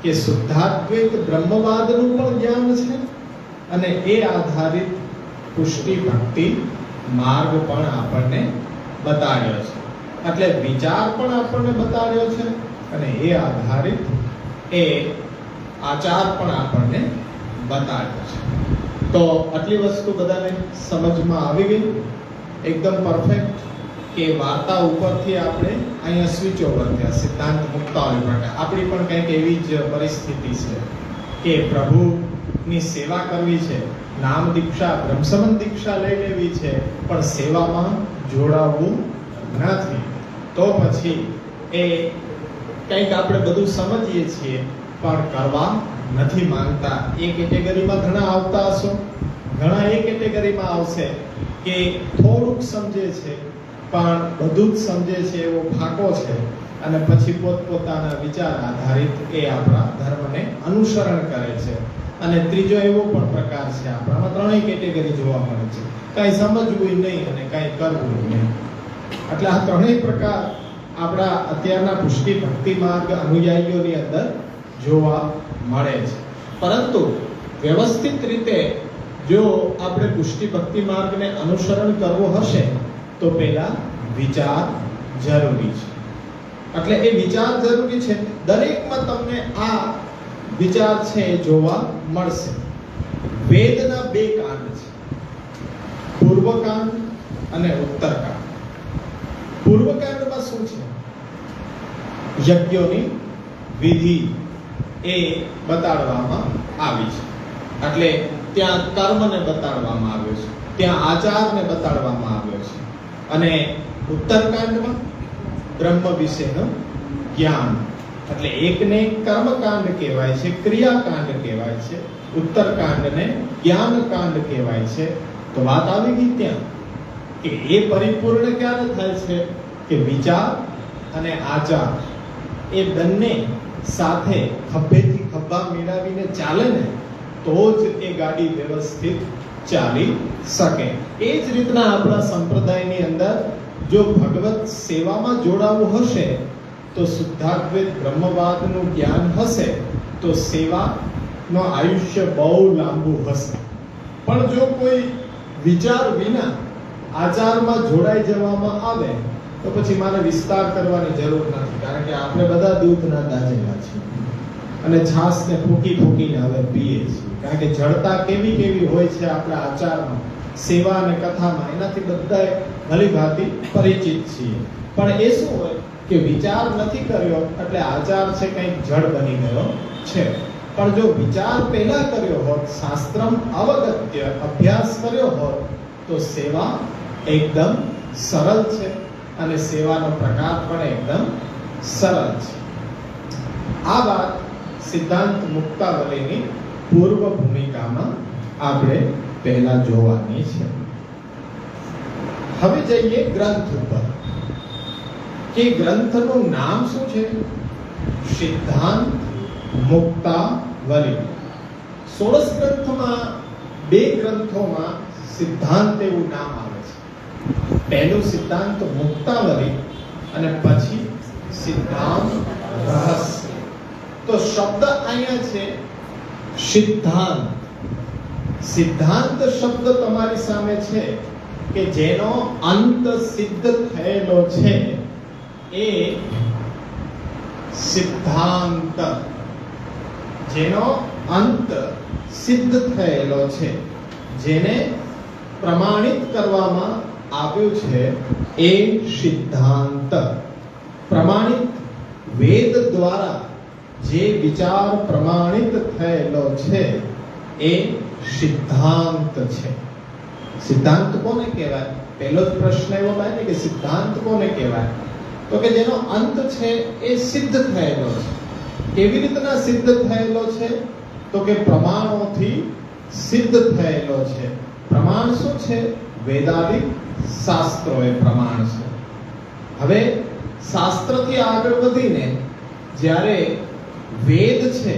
કે શુદ્ધાત્વિક બ્રહ્મવાદનું પણ જ્ઞાન છે અને એ આધારિત પુષ્ટિ ભક્તિ માર્ગ પણ આપણને બતાડ્યો છે. એટલે વિચાર પણ આપણને બતાડ્યો છે અને એ આધારિત એ આચાર પણ આપણને બતાડ્યો છે. તો આટલી વસ્તુ બધાને સમજમાં આવી ગઈ એકદમ પરફેક્ટ કે વાર્તા ઉપરથી આપણે અહીંયા સ્વિચ ઓવર થયા સિદ્ધાંત મુક્તાવલી માટે. આપણી પણ કંઈક એવી જ પરિસ્થિતિ છે કે પ્રભુની સેવા કરવી છે, નામ દીક્ષા બ્રહ્મસમન દીક્ષા લઈ લેવી છે, પણ સેવામાં જોડાવવું નથી. તો પછી એ કંઈક આપણે બધું સમજીએ છીએ પણ કરવા નથી માંગતા. એ કેટેગરીમાં ઘણા આવતા હશો. ઘણા એ કેટેગરીમાં આવશે કે થોડુંક સમજે છે પણ બધું જ સમજે છે એવો ફાંકો છે અને પછી પોતપોતાના વિચાર આધારિત એ આપણા ધર્મને અનુસરણ કરે છે. અને ત્રીજો એવો પણ પ્રકાર છે આપણામાં. ત્રણેય કેટેગરી જોવા મળે છે. કાંઈ સમજવું નહીં અને કાંઈ કરવું નહીં. એટલે આ ત્રણેય પ્રકાર આપણા અત્યારના પુષ્ટિ ભક્તિ માર્ગ અનુયાયીઓની અંદર જોવા મળે છે. પરંતુ વ્યવસ્થિત રીતે જો આપણે પુષ્ટિ ભક્તિ માર્ગને અનુસરણ કરવો હશે તો પહેલા વિચાર જરૂરી છે. એટલે એ વિચાર જરૂરી છે. દરેકમાં તમને આ વિચાર છે એ જોવા મળશે. વેદના બે કાંડ છે, પૂર્વકાંડ અને ઉત્તરકાંડ. પૂર્વકાંડમાં શું છે? યજ્ઞોની વિધિ એ બતાડવામાં આવી છે. એટલે ત્યાં કર્મને બતાડવામાં આવ્યો છે, ત્યાં આચારને બતાડવામાં આવ્યો છે. અને ઉત્તરકાંડમાં બ્રહ્મ વિશેનું જ્ઞાન. એટલે એકને કર્મકાંડ કહેવાય છે, ક્રિયાકાંડ કહેવાય છે, ઉત્તરકાંડને જ્ઞાનકાંડ કહેવાય છે. તો વાત આવી ગઈ ત્યાં કે એ પરિપૂર્ણ ક્યારે થાય છે કે વિચાર અને આચાર એ બંને સાથે ખભેથી ખભા મેળવીને ચાલે ને તો જ એ ગાડી વ્યવસ્થિત ચાલી શકે. એ જ રીતના આપણા સંપ્રદાયની અંદર જો ભગવત સેવામાં જોડાવું હશે તો શુદ્ધાદ્વૈત બ્રહ્મવાદનું જ્ઞાન હશે તો સેવાનો આયુષ્ય બહુ લાંબુ હશે. પણ જો કોઈ વિચાર વિના આચારમાં જોડાઈ જવામાં આવે તો પછી મારે વિસ્તાર કરવાની જરૂર નથી. કારણ કે આપણે બધા દૂધના દાજેલા છીએ અને છાશને ફૂંકી ફૂંકીને હવે પીએ છીએ. કારણ કે જડતા કેવી કેવી હોય છે આપણા આચારમાં, સેવા અને કથામાં, એનાથી બધા ભલીભાંતિ પરિચિત છીએ. પણ એ શું હોય કે વિચાર નથી કર્યો એટલે આચાર છે કંઈક જડ બની ગયો છે. પણ જો વિચાર પહેલા કર્યો હોત, શાસ્ત્રમ અવગત્ય અભ્યાસ કર્યો હોત તો સેવા એકદમ સરળ છે અને સેવાનો પ્રકાર પણ એકદમ સરળ છે. આ વાત સિદ્ધાંત મુક્તાવલીની પૂર્વ ભૂમિકામાં આપણે પહેલા જોવાની છે. હવે જઈએ ગ્રંથ ઉપર કે ગ્રંથનું નામ શું છે? સિદ્ધાંત મુક્તાવલી. 16 ગ્રંથમાં 2 ગ્રંથોમાં સિદ્ધાંત એવું નામ આવે છે. પહેલું સિદ્ધાંત મુક્તાવલી અને પછી સિદ્ધાંત રહસ્ય. તો શબ્દ અહીંયા છે સિદ્ધાંત. સિદ્ધાંત શબ્દ તમારી સામે છે કે જેનો અંત સિદ્ધ થયેલો છે એ સિદ્ધાંત, જેનો અંત સિદ્ધ થયેલો છે, જેને પ્રમાણિત કરવામાં આવ્યું છે એ સિદ્ધાંત. પ્રમાણિત વેદ દ્વારા જે વિચાર પ્રમાણિત થયેલો છે એ સિદ્ધાંત છે. સિદ્ધાંત કોને કહેવાય? પહેલો જ પ્રશ્ન એવો થાય ને કે સિદ્ધાંત કોને કહેવાય? તો કે જેનો અંત છે એ સિદ્ધ થયેલો છે. કેવી રીતના સિદ્ધ થયેલો છે? તો કે પ્રમાણોથી સિદ્ધ થયેલો છે. પ્રમાણ શું છે? વેદાદિક શાસ્ત્રો એ પ્રમાણ છે. હવે શાસ્ત્રથી આગળ વધીને જ્યારે વેદ છે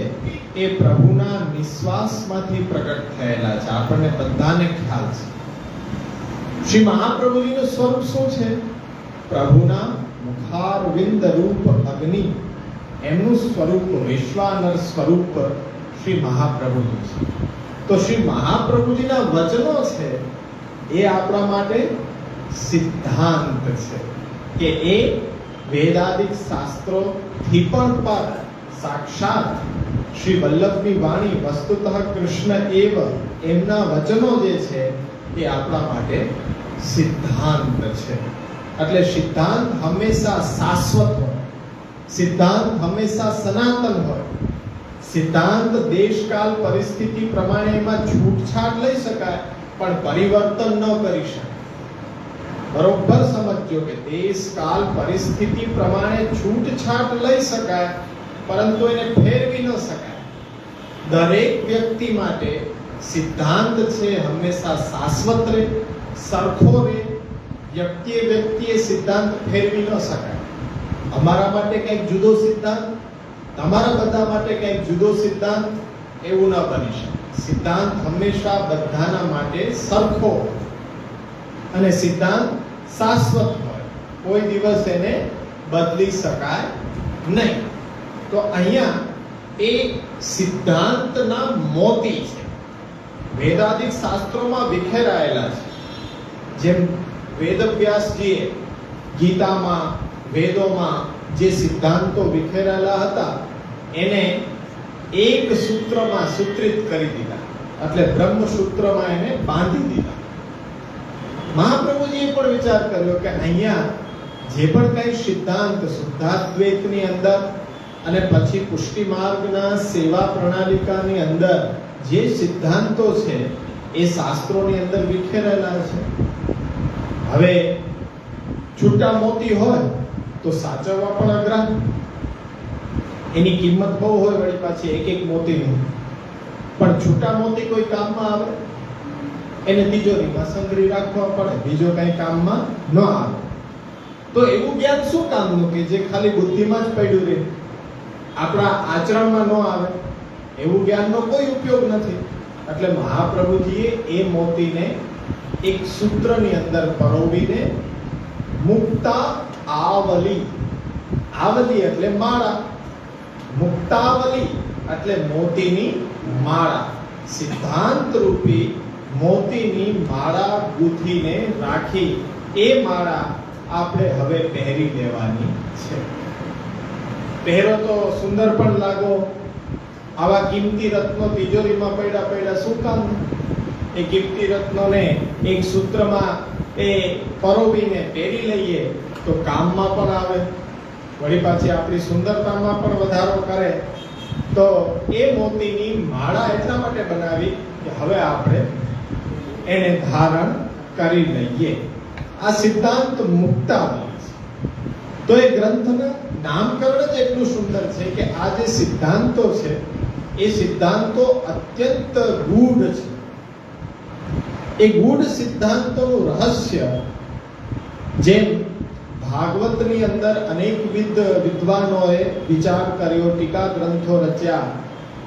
એ પ્રભુના નિશ્વાસમાંથી પ્રગટ થયેલા છે. આપણને બધાને ખ્યાલ છે. શ્રી મહાપ્રભુજીનું સ્વરૂપ શું છે? પ્રભુના મુખારવિંદ રૂપ અગ્નિ, એમનું સ્વરૂપ વિશ્વાનર સ્વરૂપ શ્રી મહાપ્રભુજી છે. તો શ્રી મહાપ્રભુજીના વચનો છે એ આપણા માટે સિદ્ધાંત છે કે એ વેદાદિક શાસ્ત્રોથી પણ પર સાક્ષાત શ્રી વલ્લભની વાણી વસ્તુતઃ કૃષ્ણ એવ, એમના વચનો જે છે એ આપણા માટે સિદ્ધાંત છે. એટલે સિદ્ધાંત હંમેશા શાશ્વત હોય, સિદ્ધાંત હંમેશા સનાતન હોય. સિદ્ધાંત દેશકાલ પરિસ્થિતિ પ્રમાણે એમાં છૂટછાટ લઈ શકાય પણ પરિવર્તન ન કરી શકાય. બરોબર સમજજો કે દેશકાલ પરિસ્થિતિ પ્રમાણે છૂટછાટ લઈ શકાય પરંતુ એને ફેરવી ન શકાય. દરેક વ્યક્તિ માટે સિદ્ધાંત છે હંમેશા શાશ્વત રહે, સરખો રહે. વ્યક્તિએ સિદ્ધાંત ફેરવી ન શકાય. અમારા માટે કંઈક જુદો સિદ્ધાંત, તમારા બધા માટે કંઈક જુદો સિદ્ધાંત, એવું ન બની શકે. સિદ્ધાંત હંમેશા બધાના માટે સરખો અને સિદ્ધાંત શાશ્વત હોય, કોઈ દિવસ એને બદલી શકાય નહીં. તો અહીંયા એ સિદ્ધાંતના મોતી છે, વેદાદિક શાસ્ત્રોમાં વિખેરાયેલા છે. જેમ વેદવ્યાસજીએ ગીતામાં, વેદોમાં જે સિદ્ધાંતો વિખેરાયેલા હતા એને એક સૂત્રમાં સૂત્રિત કરી દીધા, એટલે બ્રહ્મસૂત્રમાં એને બાંધી દીધા. મહાપ્રભુજીએ પણ વિચાર કર્યો કે અહીંયા જે પણ કઈ સિદ્ધાંત શુદ્ધાદ્વૈતની અંદર અને પછી પુષ્ટિ માર્ગના સેવા પ્રણાલિકાની અંદર જે સિદ્ધાંતો છે એ શાસ્ત્રોની અંદર વિખેરેલા છે. હવે છૂટા મોતી હોય તો સાચવવા પણ અઘરા, એની કિંમત બહુ હોય, વળી પાછી એક એક મોતીની. પણ છૂટા મોતી કોઈ કામમાં આવે? એને તિજોરીમાં સંગ્રહી રાખવા પડે, બીજો કઈ કામમાં ન આવે. તો એવું જ્ઞાન શું કામનું કે જે ખાલી બુદ્ધિમાં જ પડ્યું રહે, આપણા આચરણમાં ન આવે? એવું જ્ઞાનનો કોઈ ઉપયોગ નથી. એટલે મહાપ્રભુજીએ એ મોતીને એક સૂત્રની અંદર પરોવીને મુક્તા આવલી, આવલી એટલે માળા, મુક્તાવલી એટલે મોતીની માળા, સિદ્ધાંત રૂપી મોતીની માળા ગૂંથીને રાખી એ માળા આપણે હવે પહેરી લેવાની છે. પહેરો તો સુંદર પણ લાગો, આવા કિંમતી રત્નો તિજોરીમાં પડ્યા શું કામ? એ કિંમતી રત્નોને એક સૂત્રમાં એ પરોવીને પહેરી લઈએ તો કામમાં પણ આવે, વળી પાછી આપણી સુંદરતામાં પણ વધારો કરે. તો એ મોતીની માળા એટલા માટે બનાવી કે હવે આપણે એને ધારણ કરી લઈએ. આ સિદ્ધાંત મુક્તાવલી છે. તો એ ગ્રંથના નામકરણ જ એટલું સુંદર છે કે આ જે સિદ્ધાંતો છે એ સિદ્ધાંતો અત્યંત ગૂઢ છે. એ ગૂઢ સિદ્ધાંતોનું રહસ્ય જેમ ભાગવતની અંદર અનેકવિધ વિદ્વાનોએ વિચાર કર્યો, ટીકા ગ્રંથો રચ્યા,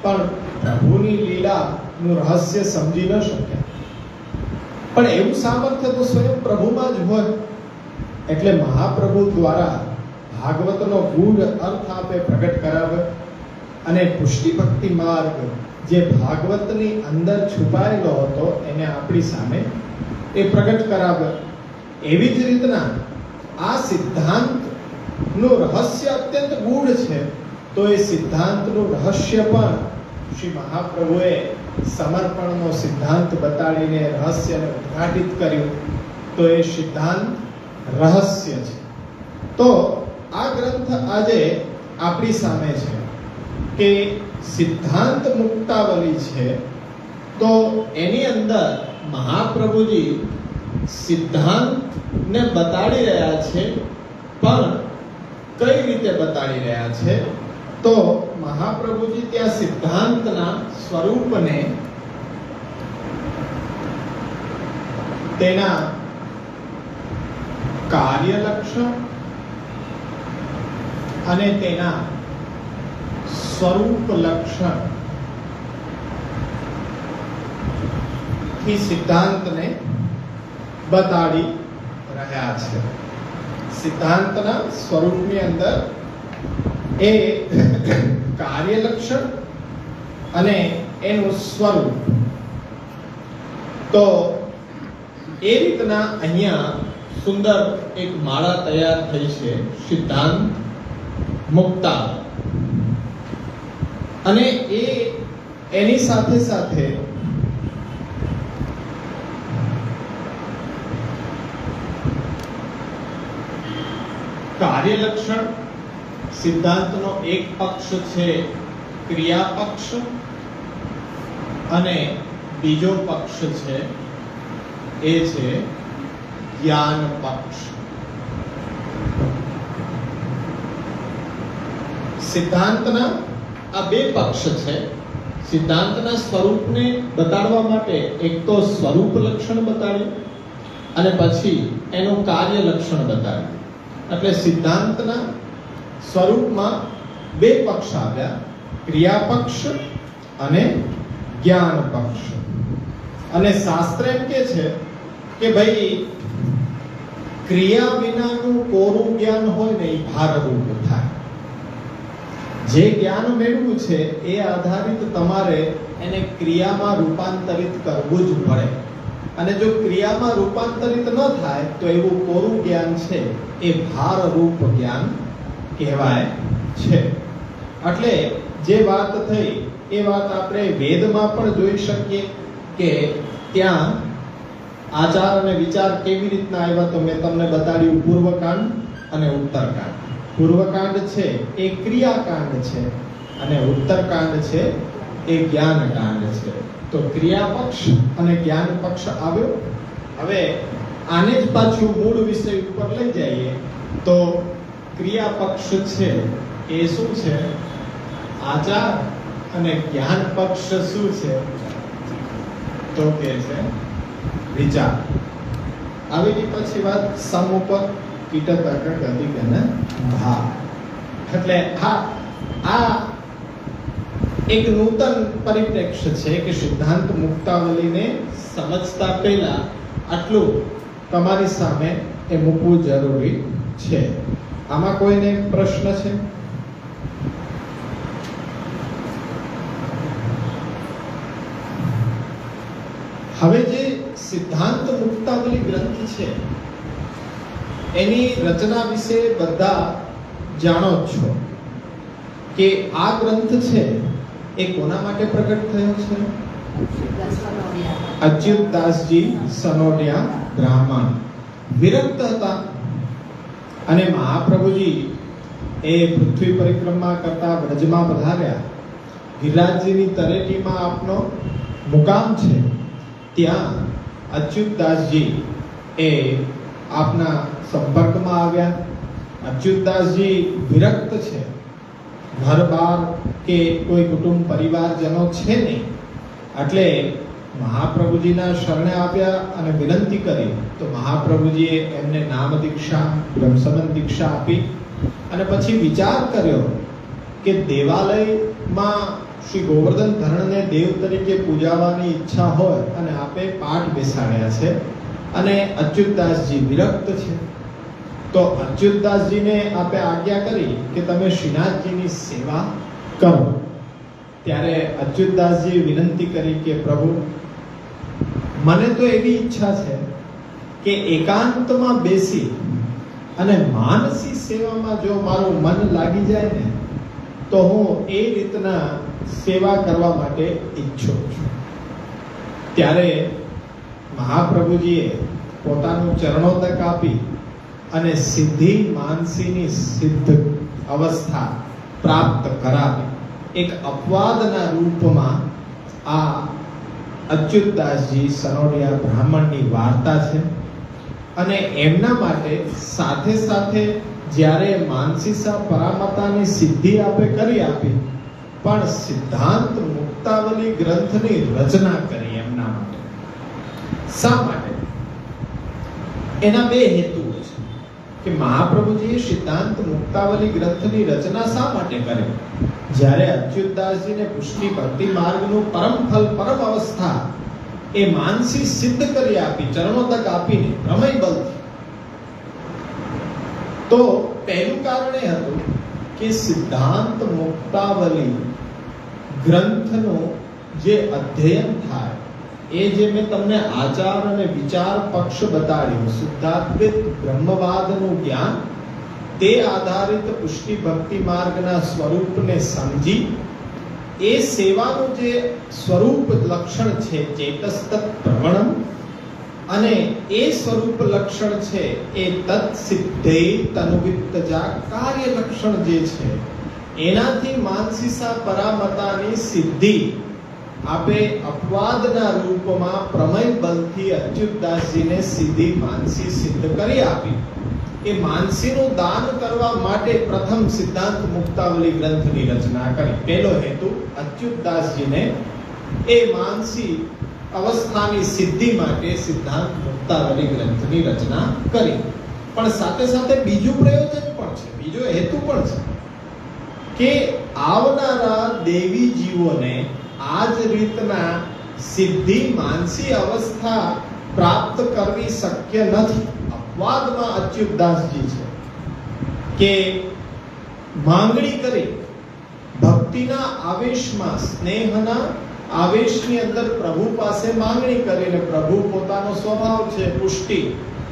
પણ પ્રભુની લીલાનું રહસ્ય સમજી ન શક્યા. પણ એવું સામર્થ્ય તો સ્વયં પ્રભુમાં જ હોય. એટલે મહાપ્રભુ દ્વારા ભાગવતનો ગૂઢ અર્થ આપે પ્રગટ કરાવે અને પુષ્ટિ ભક્તિ માર્ગ જે ભાગવતની અંદર છુપાયેલો હતો એને આપણી સામે એ પ્રગટ કરાવ્યો. એવી જ રીતના આ સિદ્ધાંતનું રહસ્ય અત્યંત ગૂઢ છે. તો એ સિદ્ધાંતનું રહસ્ય પણ શ્રી મહાપ્રભુએ સમર્પણનો સિદ્ધાંત બતાડીને રહસ્યને ઉદ્ઘાટિત કર્યું. તો એ સિદ્ધાંત રહસ્ય છે. તો આ ગ્રંથ આજે આપણી સામે છે કે સિદ્ધાંત મુક્તાવલી છે. તો એની અંદર મહાપ્રભુજી સિદ્ધાંતને બતાડી રહ્યા છે, પણ કઈ રીતે બતાડી રહ્યા છે? તો મહાપ્રભુજી ત્યાં સિદ્ધાંતના સ્વરૂપને તેના કાર્ય લક્ષણ અને તેના સ્વરૂપ લક્ષણ થી સિદ્ધાંતને બતાડી રહ્યા છે. સિદ્ધાંતના સ્વરૂપની અંદર એ કાર્ય લક્ષણ અને એનું સ્વરૂપ. તો એ રીતના અહીંયા સુંદર એક માળા તૈયાર થઈ છે, સિદ્ધાંત મુક્તા. અને એની સાથે સાથે કાર્ય લક્ષણ. સિદ્ધાંતનો એક પક્ષ છે ક્રિયા પક્ષ અને બીજો પક્ષ છે એ છે જ્ઞાન પક્ષ. સિદ્ધાંતના આ બે પક્ષ છે. સિદ્ધાંતના સ્વરૂપને બતાડવા માટે એક તો સ્વરૂપ લક્ષણ બતાડ્યું અને પછી એનું કાર્ય લક્ષણ બતાડ્યું. એટલે સિદ્ધાંતના સ્વરૂપમાં બે પક્ષ આવ્યા, ક્રિયા પક્ષ અને જ્ઞાન પક્ષ. અને શાસ્ત્ર એમ કે છે કે ભાઈ ક્રિયા વિનાનું કોરું જ્ઞાન હોય ને એ ભારરૂપ થાય. જે જ્ઞાન મેળવ્યું છે એ આધારિત તમારે એને ક્રિયામાં રૂપાંતરિત કરવું જ પડે. અને જો ક્રિયામાં રૂપાંતરિત ન થાય તો એવું કોરું જ્ઞાન છે એ ભારરૂપ જ્ઞાન કહેવાય છે. એટલે જે વાત થઈ એ વાત આપણે વેદમાં પણ જોઈ શકીએ કે ત્યાં આચાર અને વિચાર કેવી રીતના આવ્યા. તો મેં તમને બતાડ્યું પૂર્વકાંડ અને ઉત્તરકાંડ. પૂર્વકાંડ છે એ ક્રિયાકાંડ છે અને ઉત્તરકાંડ છે એ જ્ઞાનકાંડ છે. તો ક્રિયા પક્ષ અને જ્ઞાન પક્ષ આવ્યો. હવે આને જ પાછું મૂળ વિષય ઉપર લઈ જઈએ તો ક્રિયા પક્ષ છે એ શું છે? આચાર. અને જ્ઞાન પક્ષ શું છે? તો કે છે વિચાર. આવેલી પછી વાત સમ ઉપર કીટ તર્ક ગતિ અને ભાવ. એટલે આ એક નૂતન પરિપ્રેક્ષ્ય છે કે સિદ્ધાંત મુક્તાવલીને સમજતા પહેલા આટલું તમારી સામે એ મૂકવું જરૂરી છે. આમાં કોઈને પ્રશ્ન છે? હવે જે સિદ્ધાંત મુક્તાવલી ગ્રંથ છે એની રચના વિશે બધા જાણો છો કે આ ગ્રંથ છે એ કોના માટે પ્રગટ થયો છે? અચ્યુતદાસજી સનોડિયા બ્રાહ્મણ વિરક્ત હતા અને મહાપ્રભુજી એ પૃથ્વી પરિક્રમા કરતા વ્રજમાં પધાર્યા. ગિરિરાજજીની તળેટીમાં આપનો મુકામ છે. ત્યાં અચ્યુતદાસજી એ આપના સંપર્કમાં આવ્યા. અચ્યુતદાસજી વિરક્ત છે. ઘર બાર કે કોઈ કુટુંબ પરિવારજનો છે નહીં. એટલે મહાપ્રભુજીના શરણે આવ્યા અને વિનંતી કરી. તો મહાપ્રભુજીએ એમને નામ દીક્ષા, બ્રહ્મસમન દીક્ષા આપી અને પછી વિચાર કર્યો કે દેવાલયમાં શ્રી ગોવર્ધન ધરણને દેવ તરીકે પૂજાવાની ઈચ્છા હોય અને આપે પાઠ બેસાડ્યા છે અને અચ્યુતદાસજી વિરક્ત છે. તો અચ્યુતદાસજીને આપે આજ્ઞા કરી કે તમે શ્રીનાથજીની સેવા કરો. ત્યારે અચ્યુતદાસજીએ વિનંતી કરી કે પ્રભુ, મને તો એવી ઈચ્છા છે કે એકાંતમાં બેસી અને માનસી સેવામાં જો મારું મન લાગી જાય ને તો હું એ રીતના સેવા કરવા માટે ઈચ્છું છું. ત્યારે મહાપ્રભુજીએ પોતાનું ચરણોદક આપી અને સિદ્ધિ માનસીની સિદ્ધ અવસ્થા પ્રાપ્ત કરાવી. એક અપવાદના રૂપમાં આ અચ્યુતદાસજી સનોડિયા બ્રાહ્મણની વાર્તા છે. અને એમના માટે સાથે સાથે જ્યારે માનસીસા પરામતાની સિદ્ધિ આપે કરી આપી, પણ સિદ્ધાંત મુક્તાવલી ગ્રંથની રચના કરી એમના માટે. શા માટે? એના બે હેતુઓ છે કે મહાપ્રભુજીએ સિદ્ધાંત મુક્તાવલી ગ્રંથની રચના શા માટે કરી? જ્યારે અચ્યુતદાસજીને પુષ્ટિ ભક્તિ માર્ગનું પરમ ફલ પરમ અવસ્થા એ માનસી સિદ્ધ કરી આપી, ચરણોદક આપીને પ્રમેય બલથી, તો પહેલું કારણ એ હતું કે સિદ્ધાંત મુક્તાવલી ગ્રંથનું જે અધ્યયન થાય, એ જે મેં તમને આચાર અને વિચાર પક્ષ બતાડ્યું, શુદ્ધાદ્વૈત બ્રહ્મવાદનું જ્ઞાન, તે આધારિત પુષ્ટિ ભક્તિ માર્ગના સ્વરૂપને સમજી એ સેવાનું જે સ્વરૂપ લક્ષણ છે ચેતસ્તત પ્રવણમ, અને એ સ્વરૂપ લક્ષણ છે એ તત્ સિદ્ધે તનુવિત્તજા કાર્ય લક્ષણ જે છે, એનાથી માનસીસા પરામતાની સિદ્ધિ આપે અપવાદના રૂપમાં પ્રમેય બલથી અચ્યુતદાસજીને સીધી માનસી સિદ્ધ કરી આપી. એ માનસીનું દાન કરવા માટે પ્રથમ સિદ્ધાંત મુક્તાવલી ગ્રંથની રચના કરી. પહેલો હેતુ અચ્યુતદાસજીને એ માનસી અવસ્થાની સિદ્ધિ માટે સિદ્ધાંત મુક્તાવલી ગ્રંથની રચના કરી. પણ સાથે સાથે બીજું પ્રયોજન પણ છે, બીજો હેતુ પણ છે કે આવનારા દેવી જીવોને આ જ રીતના સિદ્ધિ માનસી અવસ્થા પ્રાપ્ત કરવી શક્ય નથી. અપવાદમાં અચ્યુતદાસજી છે કે માંગણી કરી, ભક્તિના આવેશમાં, સ્નેહના આવેશની અંદર પ્રભુ પાસે માંગણી કરીને, પ્રભુ પોતાનો સ્વભાવ છે પુષ્ટિ,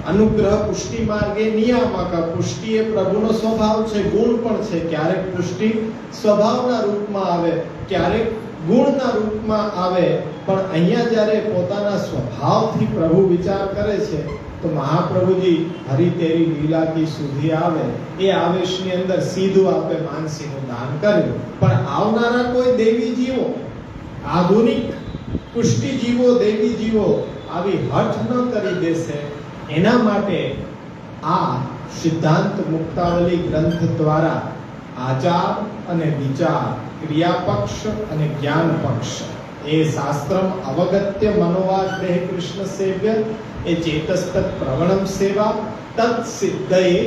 અનુગ્રહ પુષ્ટિ માર્ગે નિયામક, પુષ્ટિ એ પ્રભુનો સ્વભાવ છે, ગુણ પણ છે. ક્યારેક પુષ્ટિ સ્વભાવના રૂપમાં આવે, ક્યારેક ગુણના રૂપમાં આવે. પણ અહીંયા જ્યારે પોતાના સ્વભાવથી પ્રભુ વિચાર કરે છે તો મહાપ્રભુજી હરિ તેરી લીલા કી સુધી આવે, એ આવેશની અંદર સીધું આપે માનસીનું દાન કર્યું. પણ આવનારા કોઈ દેવી જીવો, આધુનિક પુષ્ટિ જીવો, દેવી જીવો આવી હઠ ન કરી દેશે, એના માટે આ સિદ્ધાંત મુક્તાવલી ગ્રંથ દ્વારા આચાર અને વિચાર, ક્રિયાપક્ષ અને જ્ઞાન પક્ષ, એ શાસ્ત્રમ અવગત્ય મનોવાગ દેહ કૃષ્ણ સેવ્ય, એ ચેતસ્તત પ્રવણમ સેવા તત્ સિદ્ધયે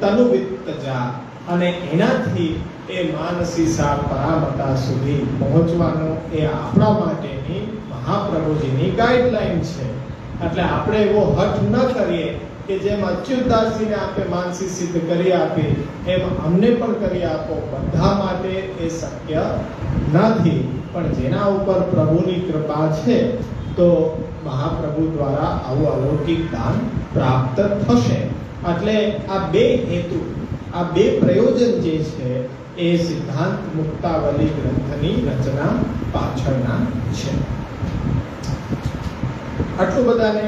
તનુવિત્તજા, અને એનાથી એ માનસીસા પરામતા સુધી પહોંચવાનો એ આપણા માટેની મહાપ્રભુજીની ગાઈડલાઈન છે. એટલે આપણે એવો હઠ ન કરીએ કે જેમ અચ્યુતદાસજીને આપે માનસી સિદ્ધ કરી આપી એમ અમને પણ કરી આપો. બધા માટે એ શક્ય નથી, પણ જેના ઉપર પ્રભુની કૃપા છે તો મહાપ્રભુ દ્વારા આવું અલૌકિક દાન પ્રાપ્ત થશે. એટલે આ બે હેતુ, આ બે પ્રયોજન જે છે એ સિદ્ધાંત મુક્તાવલી ગ્રંથની રચના પાછળના છે. આટલું બધાને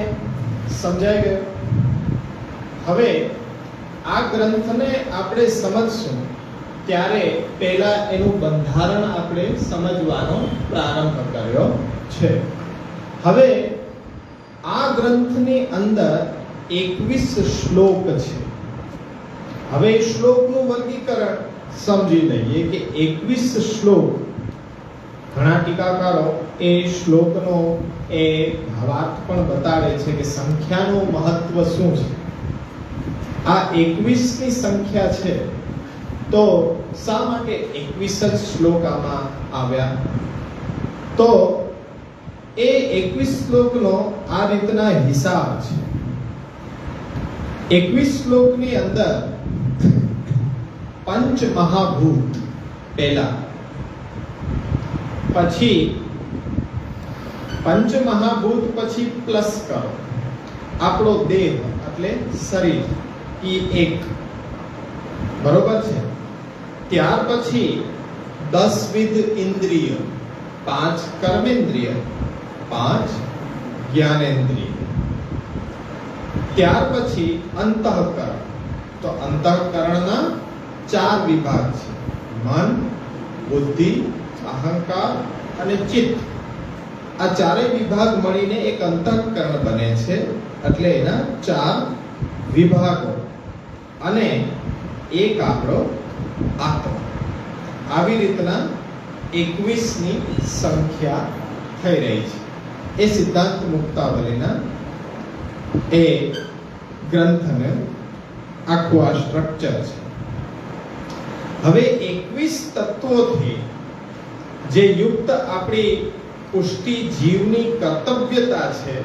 સમજાઈ ગયું. હવે આ ગ્રંથને આપણે સમજશું ત્યારે પહેલા એનું બંધારણ આપણે સમજવાનો પ્રારંભ કર્યો છે. હવે આ ગ્રંથની અંદર 21 શ્લોક છે. હવે શ્લોકનું વર્ગીકરણ સમજી લઈએ કે 21 શ્લોક, ઘણા ટીકાકારો એ શ્લોકનો એ ભાવાર્થ પણ બતાડે છે કે સંખ્યાનું મહત્વ શું છે. આ 21 ની સંખ્યા છે તો શા માટે 21 જ શ્લોક આમાં આવ્યા? તો એ 21 શ્લોકનો આ રીતના હિસાબ છે. 21 શ્લોકની અંદર પંચ મહાભૂત પહેલા, પછી પંચમહાભૂત પછી પ્લસ કરો, આપણો દેહ એટલે શરીર એ એક, બરોબર છે. ત્યાર પછી 10 વિધ ઇન્દ્રિય, 5 કર્મેન્દ્રિય, 5 જ્ઞાનેન્દ્રિય. ત્યાર પછી અંતઃકરણ, તો અંતઃકરણના 4 વિભાગ છે: મન, બુદ્ધિ, અહંકાર અને ચિત્ત. આ ચારેય વિભાગ મળીને એક અંતઃકરણ બને છે, એટલે એના 4 વિભાગો અને એક આપણો આત્મા. આવી રીતના 21 ની સંખ્યા થઈ રહી છે. એ સિદ્ધાંત મુક્તાવલીના એ ગ્રંથને આખું આ સ્ટ્રક્ચર છે. હવે 21 તત્વોથી જે યુક્ત આપણી પુષ્ટિ જીવની કર્તવ્યતા છે,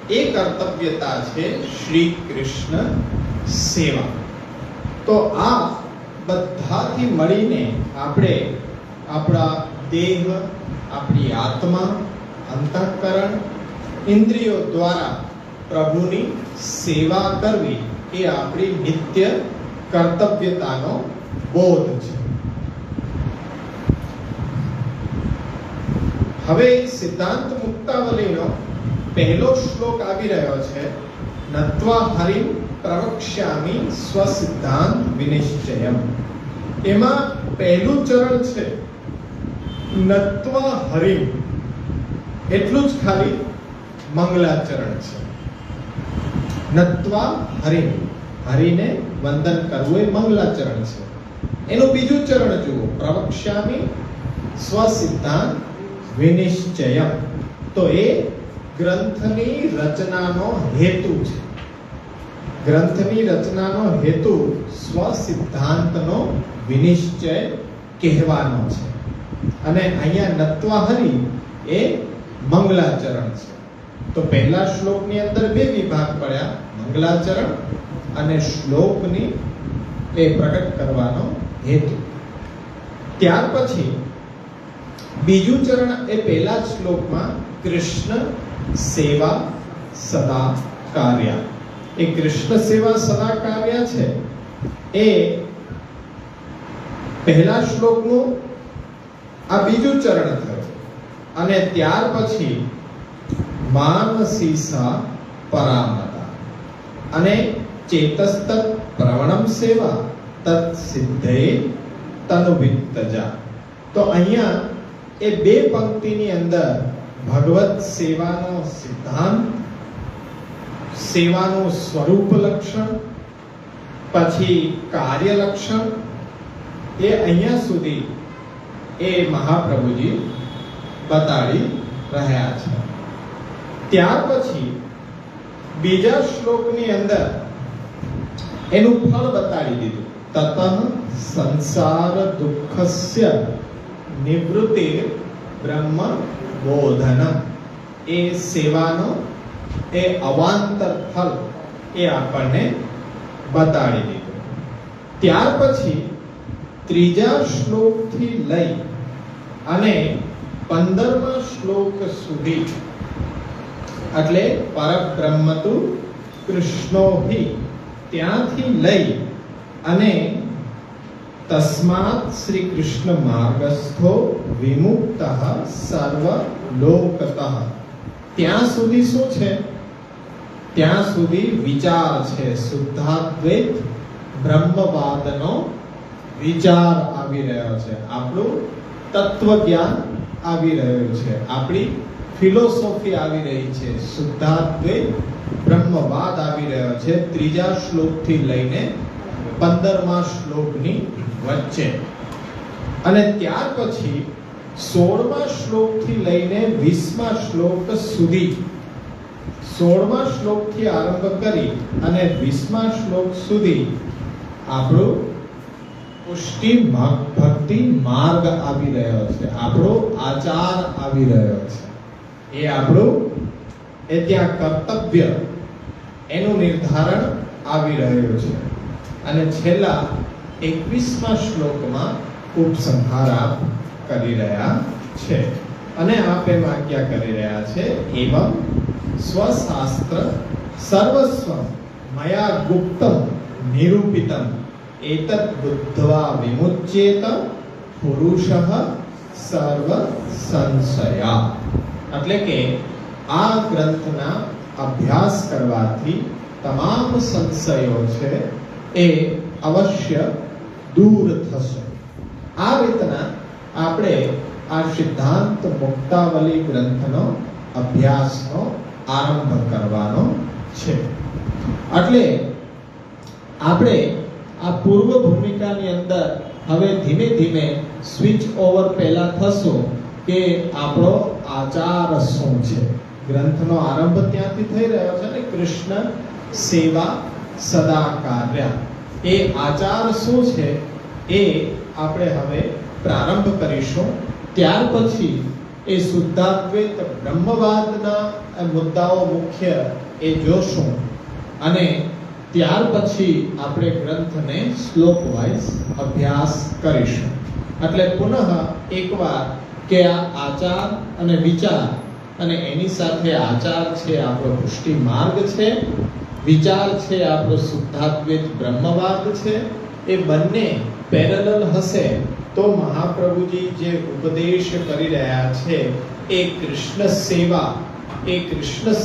એ કર્તવ્યતા છે શ્રી કૃષ્ણ સેવા. તો આ બધાથી મળીને આપણે આપણા દેહ, આપણી આત્મા, અંતઃકરણ, ઇન્દ્રિયો દ્વારા પ્રભુની સેવા કરવી એ આપણી નિત્ય કર્તવ્યતાનો બોધ છે. હવે સિદ્ધાંત મુક્તાવલીનો પહેલો શ્લોક આવી રહ્યો છે: નત્વા હરિમ પ્રવક્ષ્યામિ સ્વસિદ્ધાંત વિનિશ્ચયમ. એમાં પહેલું ચરણ છે નત્વા હરિમ, એટલું જ ખાલી મંગલાચરણ છે. નત્વા હરિમ, હરિને વંદન કરવું એ મંગલાચરણ છે. એનું બીજું ચરણ જુઓ: પ્રવક્ષ્યામિ સ્વસિદ્ધાંત વિનિશ્ચયમ. તો એ ગ્રંથની રચનાનો હેતુ છે. ગ્રંથની રચનાનો હેતુ સ્વસિદ્ધાંતનો વિનિશ્ચય કહેવાનો છે. અને અહીંયા નત્વા હરિ એ મંગલાચરણ છે. તો પહેલા શ્લોકની અંદર 2 વિભાગ પડ્યા: મંગલાચરણ અને શ્લોકની એ પ્રગટ કરવાનો હેતુ. ત્યાર પછી બીજું ચરણ એ પહેલા જ શ્લોકમાં કૃષ્ણ સેવા સદા કાર્ય. એ કૃષ્ણ સેવા સદા કાર્ય છે એ પહેલા શ્લોકનું આ બીજું ચરણ થયું. અને ત્યાર પછી માનસીસા પરામતા અને ચેતસ્તત પ્રવણમ સેવા તત સિદ્ધે તનુવિત્તજા. તો અહીંયા એ 2 પંક્તિની અંદર ભગવત સેવાનો સિદ્ધાંત, સેવાનું સ્વરૂપ લક્ષણ, પછી કાર્ય લક્ષણ, એ અહીંયા સુધી એ મહાપ્રભુજી બતાડી રહ્યા છે. ત્યાર પછી બીજા શ્લોકની અંદર એનું ફળ બતાડી દીધું: તતઃ સંસાર દુઃખસ્ય નિવૃત્તિ બ્રહ્મ બોધનમ. એ સેવાનો એ અવાંતર ફળ એ આપણને બતાડી દીધું. ત્યાર પછી ત્રીજા શ્લોકથી લઈ અને 15મા શ્લોક સુધી, એટલે પરબ્રહ્મ તુ કૃષ્ણો હિ, ત્યાંથી લઈ અને તસ્માત શ્રી કૃષ્ણ માર્ગસ્થો વિમુક્તઃ સર્વ લોકતઃ, ત્યાં સુધી શું છે? ત્યાં સુધી વિચાર છે. શુદ્ધાદ્વૈત બ્રહ્મવાદનો વિચાર આવી રહ્યો છે. આપણું તત્વ જ્ઞાન આવી રહ્યું છે. આપણી ફિલોસોફી આવી રહી છે. શુદ્ધાદ્વૈત બ્રહ્મવાદ આવી રહ્યો છે. ત્રીજા શ્લોકથી લઈને 15મા શ્લોકની વચ્ચે. અને ત્યાર પછી 16મા શ્લોકથી લઈને 20મા શ્લોક સુધી, 16મા શ્લોકથી આરંભ કરી અને 20મા શ્લોક સુધી આપણો પુષ્ટિ ભક્તિ માર્ગ આવી રહ્યો છે. આપણો આચાર આવી રહ્યો છે. એ આપણું એ ત્યાં કર્તવ્ય એનું નિર્ધારણ આવી રહ્યું છે. અને છેલ્લા 21મા શ્લોકમાં ઉપસંહાર આપ કરી રહ્યા છે. અને આપ એમ આજ્ઞા કરી રહ્યા છે, એવં સ્વશાસ્ત્ર સર્વસ્વ મયા ગુપ્તમ નિરૂપિતમ એતત બુદ્ધવા વિમુચ્યેત પુરુષઃ સર્વ સંશયા. એટલે કે આ ગ્રંથના અભ્યાસ કરવાથી તમામ સંશયો છે એ અવશ્ય દૂર થશે. આ રીતના આપણે આ સિદ્ધાંત મુક્તાવલી ગ્રંથનો અભ્યાસનો આરંભ કરવાનો છે. એટલે આપણે આ પૂર્વ ભૂમિકાની અંદર હવે ધીમે ધીમે સ્વિચ ઓવર પહેલા થશું કે આપણો આચાર શું છે. ગ્રંથનો આરંભ ત્યાંથી થઈ રહ્યો છે ને, કૃષ્ણ સેવા સદા કાર્ય. એ આચાર શું છે એ આપણે હવે પ્રારંભ કરીશું. ત્યાર પછી એ શુદ્ધાદ્વૈત બ્રહ્મવાદના મુદ્દાઓ મુખ્ય એ જોશું અને ત્યાર પછી આપણે ગ્રંથને શ્લોક વાઇઝ અભ્યાસ કરીશું. એટલે પુનઃ એકવાર કે આ આચાર અને વિચાર અને એની સાથે આચાર છે આપણો પુષ્ટિ માર્ગ છે, વિચાર છે આપણો શુદ્ધાદ્વૈત બ્રહ્મવાદ છે, એ બંને પેરેલલ હશે તો મહાપ્રભુજી જે ઉપદેશ કરી રહ્યા છે એ કૃષ્ણ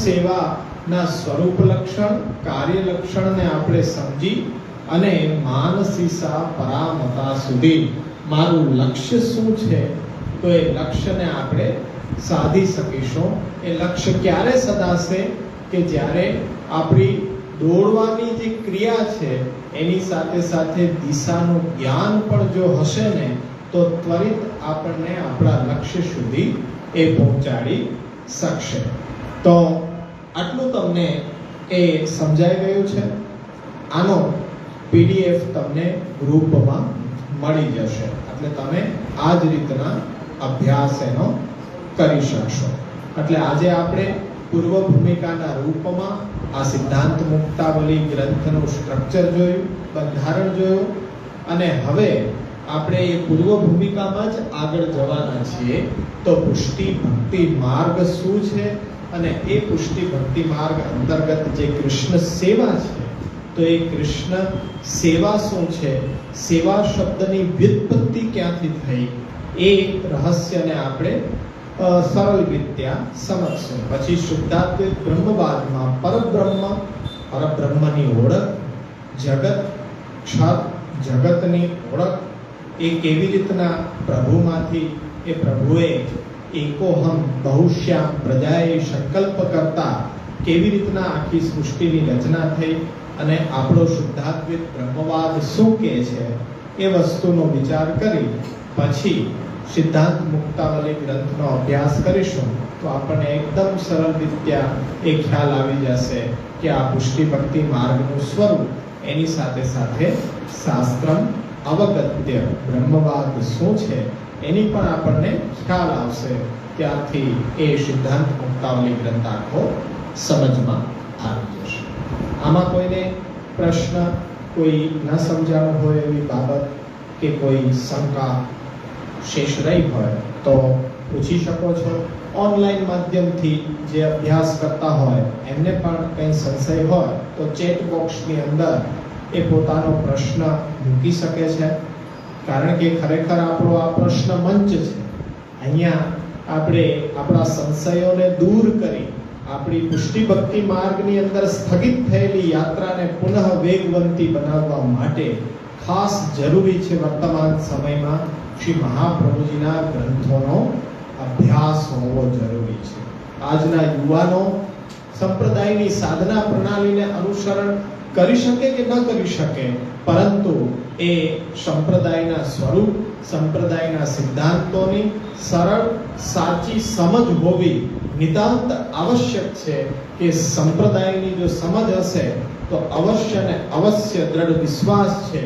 સેવાના સ્વરૂપ લક્ષણ, કાર્ય લક્ષણને આપણે સમજી અને માનસીસા પરામતા સુધી મારું લક્ષ્ય શું છે તો એ લક્ષ્યને આપણે સાધી શકીશું. એ લક્ષ્ય ક્યારે સદાશે કે જ્યારે આપણી દોડવાની જે ક્રિયા છે એની સાથે સાથે દિશાનું જ્ઞાન પણ જો હશે ને તો ત્વરિત આપણને આપણા લક્ષ્ય સુધી એ પહોંચાડી શકશે. તો આટલું તમને એ સમજાઈ ગયું છે. આનો પીડીએફ તમને ગ્રુપમાં મળી જશે. એટલે તમે આ જ રીતના અભ્યાસ એનો કરી શકશો. એટલે આજે આપણે પૂર્વ ભૂમિકાના રૂપમાં આ સિદ્ધાંત મુક્તાવલી ગ્રંથનું સ્ટ્રક્ચર જોયું, બંધારણ જોયું અને હવે આપણે એ પૂર્વ ભૂમિકામાં જ આગળ જવાના છીએ. તો પુષ્ટિ ભક્તિ માર્ગ શું છે અને એ પુષ્ટિ ભક્તિ માર્ગ અંતર્ગત જે કૃષ્ણ સેવા છે તો એ કૃષ્ણ સેવા શું છે, સેવા શબ્દની વ્યુત્પત્તિ ક્યાંથી થઈ એ રહસ્યને આપણે સરળ વિદ્યા સમજશું. પછી શુદ્ધાદ્વૈત બ્રહ્મવાદમાં પરબ્રહ્મની ઓળખ, જગત ક્ષર જગતની ઓળખ, એ કેવી રીતના પ્રભુમાંથી એ પ્રભુએ એકોહમ બહુશ્યામ પ્રજાએ સંકલ્પ કરતા કેવી રીતના આખી સૃષ્ટિની રચના થઈ અને આપણો શુદ્ધાદ્વૈત બ્રહ્મવાદ શું કહે છે એ વસ્તુનો વિચાર કરી પછી સિદ્ધાંત મુક્તાવલી ગ્રંથનો અભ્યાસ કરીશું તો આપણને એકદમ સરળ રીત્યા એ ખ્યાલ આવી જશે કે આ પુષ્ટિ ભક્તિ માર્ગનું સ્વરૂપ, એની સાથે સાથે શાસ્ત્રમ અવગત્ય બ્રહ્મવાદ શું છે એની પણ આપણને ખ્યાલ આવશે. ત્યારથી એ સિદ્ધાંત મુક્તાવલી ગ્રંથ આખો સમજમાં આવી જશે. આમાં કોઈને પ્રશ્ન, કોઈ ન સમજાણું હોય એવી બાબત કે કોઈ શંકા શેષ રહી હોય તો પૂછી શકો છો. ઓનલાઈન માધ્યમથી જે અભ્યાસ કરતા હોય એમને પણ કંઈ સંશય હોય તો ચેટ બોક્સની અંદર એ પોતાનો પ્રશ્ન મૂકી શકે છે. કારણ કે ખરેખર આપણો આ પ્રશ્ન મંચ છે. અહીંયા આપણે આપણા સંશયોને દૂર કરી આપણી પુષ્ટિ ભક્તિ માર્ગની અંદર સ્થગિત થયેલી યાત્રાને પુનઃ વેગવંતી બનાવવા માટે ખાસ જરૂરી છે વર્તમાન સમયમાં શ્રી મહાપ્રભુજીના ગ્રંથોનો અભ્યાસ હોવો જરૂરી છે. આજના યુવાનો સંપ્રદાયની સાધના પ્રણાલીને અનુસરણ કરી શકે કે ન કરી શકે, પરંતુ એ સંપ્રદાયના સ્વરૂપ, સંપ્રદાયના સિદ્ધાંતોની સરળ સાચી સમજ હોવી નિતાંત આવશ્યક છે. કે સંપ્રદાયની જો સમજ હશે તો અવશ્ય ને અવશ્ય દ્રઢ વિશ્વાસ છે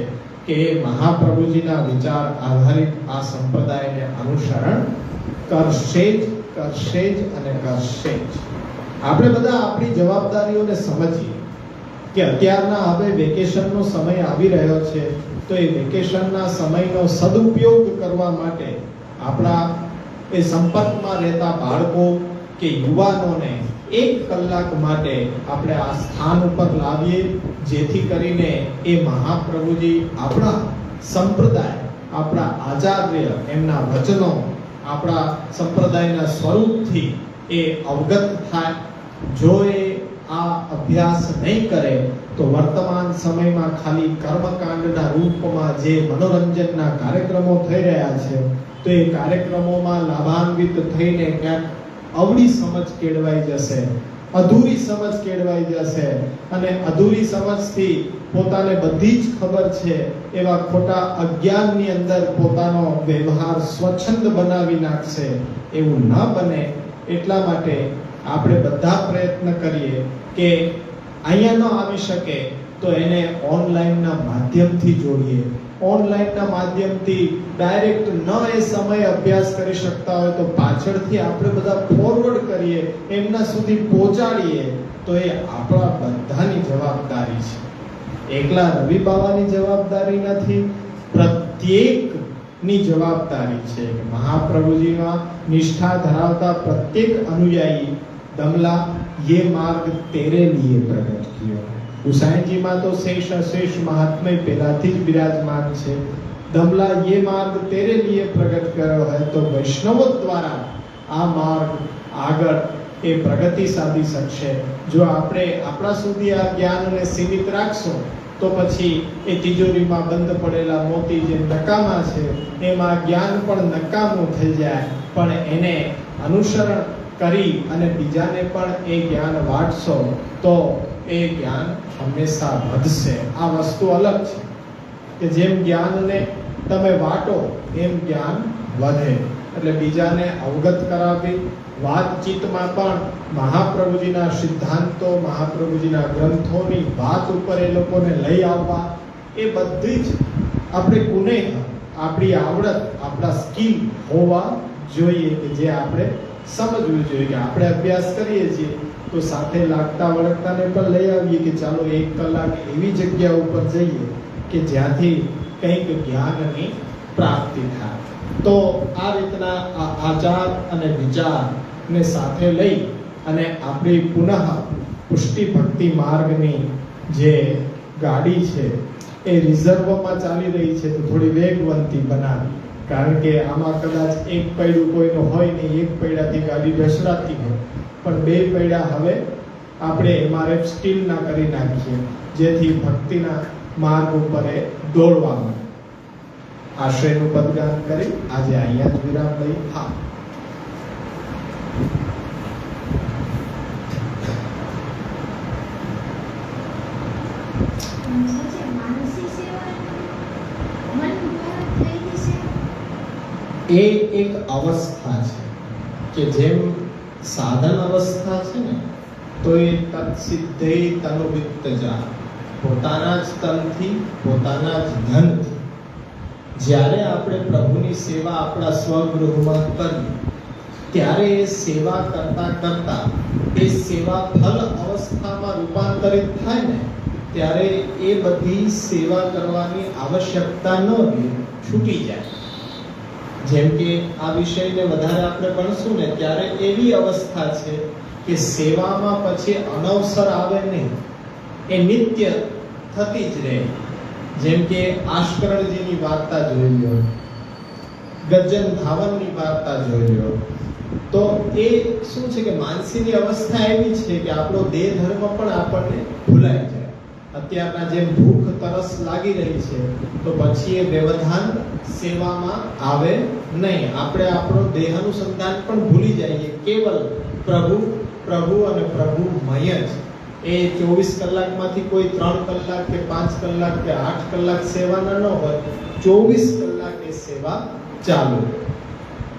કે એ મહાપ્રભુજીના વિચાર આધારિત આ સંપ્રદાયને અનુસરણ કરશે જ અને કરશે જ. આપણે બધા આપણી જવાબદારીઓને સમજીએ કે અત્યારના હવે વેકેશનનો સમય આવી રહ્યો છે તો એ વેકેશનના સમયનો સદુપયોગ કરવા માટે આપણા એ સંપર્કમાં રહેતા બાળકો કે યુવાનોને 1 કલાક માટે આપણે આ સ્થાન ઉપર લાવીએ, જેથી કરીને એ મહાપ્રભુજી આપણા સંપ્રદાય, આપણા આચાર્ય, એમના વચનો, આપણા સંપ્રદાયના સ્વરૂપથી એ અવગત થાય. જો એ આ અભ્યાસ નહીં કરે તો વર્તમાન સમયમાં ખાલી કર્મકાંડના રૂપમાં જે મનોરંજનના કાર્યક્રમો થઈ રહ્યા છે, તો એ કાર્યક્રમોમાં લાભાન્વિત થઈને ક્યાંક અવળી સમજ કેળવાઈ જશે, અધૂરી સમજ કેળવાઈ જશે, અને અધૂરી સમજથી પોતાને બધી જ ખબર છે એવા ખોટા અજ્ઞાનની અંદર પોતાનો વ્યવહાર સ્વચ્છંદ બનાવી નાખશે. એવું ન બને એટલા માટે આપણે બધા પ્રયત્ન કરીએ કે અહીંયા ન આવી શકે તો એને ઓનલાઈનના માધ્યમથી જોડીએ. ઓનલાઈનના માધ્યમથી ડાયરેક્ટ ન એ સમય અભ્યાસ કરી શકતા હોય તો પાછળથી આપણે બધા ફોરવર્ડ કરીએ, એમના સુધી પહોંચાડીએ, તો એ આપણા બધાની જવાબદારી છે. એકલા રવિ બાવાની જવાબદારી નથી, પ્રત્યેકની જવાબદારી છે. મહાપ્રભુજીમાં નિષ્ઠા ધરાવતા પ્રત્યેક અનુયાયી દમલા ये मार्ग तेरे लिए प्रकट कियो. ગુસાઈજીમાં તો શેષ અશેષ મહાત્મય પહેલાથી જ બિરાજમાન છે. દમલા ये मार्ग तेरे लिए प्रकट કર્યો હોય તો વૈષ્ણવો દ્વારા આ માર્ગ આગળ એ પ્રગતિ સાધી શકશે. જો આપણે આપણા સુધી આ જ્ઞાનને સીમિત રાખશું તો પછી એ તિજોરીમાં બંધ પડેલા મોતી જે નકામા છે એમાં જ્ઞાન પણ નકામું થઈ જાય. પણ એને અનુસરણ કરી અને બીજાને પણ એ જ્ઞાન વાટશો તો એ જ્ઞાન હંમેશા વધશે. આ વસ્તુ અલગ છે કે જેમ જ્ઞાનને તમે વાટો એમ જ્ઞાન વધે. એટલે બીજાને અવગત કરાવી, વાતચીતમાં પણ મહાપ્રભુજીના સિદ્ધાંતો, મહાપ્રભુજીના ગ્રંથોની વાત ઉપર એ લોકોને લઈ આવવા, એ બધી જ આપણે ગુનેહ, આપણી આવડત, આપણા સ્કિલ હોવા જોઈએ કે જે આપણે સમજવું જોઈએ કે આપણે અભ્યાસ કરીએ છીએ તો સાથે લાગતા વળગતાને પણ લઈ આવીએ કે ચાલો 1 કલાક એવી જગ્યા ઉપર જઈએ કે જ્યાંથી કંઈક જ્ઞાનની પ્રાપ્તિ થાય. તો આ રીતના આ આચાર અને વિચારને સાથે લઈ અને આપણી પુનઃ પુષ્ટિ ભક્તિ માર્ગની જે ગાડી છે એ રિઝર્વમાં ચાલી રહી છે તો થોડી વેગવંતી બનાવી. કારણ કે આમાં કદાચ એક પૈડું કોઈનું હોય નહીં, એક પૈડાથી ગાડી ઢસડાતી હોય, પણ 2 પૈડા હવે આપણે MRF સ્ટીલના કરી નાખીએ જેથી ભક્તિના માર્ગ ઉપર એ દોડવા મળે. આશ્રયનું પદગાન કરી આજે અહીંયા જ વિરામ લઈ. હા, એ એક અવસ્થા છે કે જેમ સાધન અવસ્થા છે ને તો એ તત્સિદ્ધે તનુવિત્તજા, પોતાના જ તનથી, પોતાના જ ધનથી જ્યારે આપણે પ્રભુની સેવા આપણા સ્વગૃહમાં કરીએ ત્યારે એ સેવા કરતા કરતા એ સેવા ફલ અવસ્થામાં રૂપાંતરિત થાય ને ત્યારે એ બધી સેવા કરવાની આવશ્યકતા ન રહે, છૂટી જાય. જેમ કે આ વિષયને વધારે આપણે ભણશું ને ત્યારે એવી અવસ્થા છે કે સેવામાં પછી અનવસર આવે નહીં, એ નિત્ય થતી જ રહે. જેમ કે આશ્કરણજીની વાર્તા જોઈ લો, ગજ્જન ધાવનની વાર્તા જોઈ લો, તો એ શું છે કે માનસીની અવસ્થા એવી છે કે આપણો દેહ ધર્મ પણ આપણને ભૂલાઈ જાય. અત્યારના જેમ ભૂખ તરસ લાગી રહી છે તો પછી એ વ્યવધાન સેવામાં આવે નહીં. આપણે આપણો દેહ અનુસંધાન પણ ભૂલી જઈએ. કેવલ પ્રભુ, પ્રભુ અને પ્રભુમય જ. એ 24 કલાકમાંથી કોઈ 3 કલાક કે 5 કલાક કે 8 કલાક સેવાના ન હોય, 24 કલાક એ સેવા ચાલુ.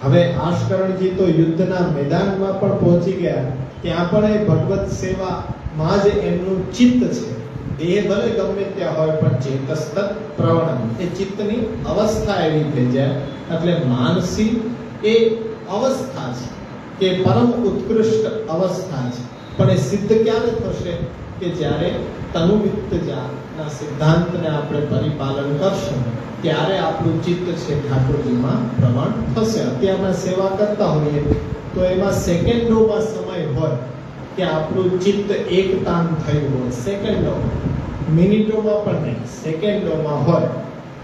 હવે આશ્કરણજી તો યુદ્ધના મેદાનમાં પણ પહોંચી ગયા, ત્યાં પણ એ ભગવત સેવામાં જ એમનું ચિત્ત છે. દેહ ભલે ગમે ત્યાં હોય પણ ચેતસ્તત પ્રવણમ, એ ચિત્તની અવસ્થા એવી થઈ જાય. એટલે માનસી એ અવસ્થા છે કે પરમ ઉત્કૃષ્ટ અવસ્થા છે. પણ એ સિદ્ધ ક્યારે થશે કે જ્યારે તનુવિત્તજા, ના સિદ્ધાંતને આપણે પરિપાલન કરશું ત્યારે આપણું ચિત્ત છે ઠાકોરજીમાં પ્રમાણ થશે. અત્યારમાં સેવા કરતા હોઈએ તો એમાં સેકન્ડોમાં સમય હોય કે આપણું ચિત્ત એકતાન થયું હોય, સેકન્ડો, મિનિટોમાં પણ નહીં, સેકન્ડોમાં હોય.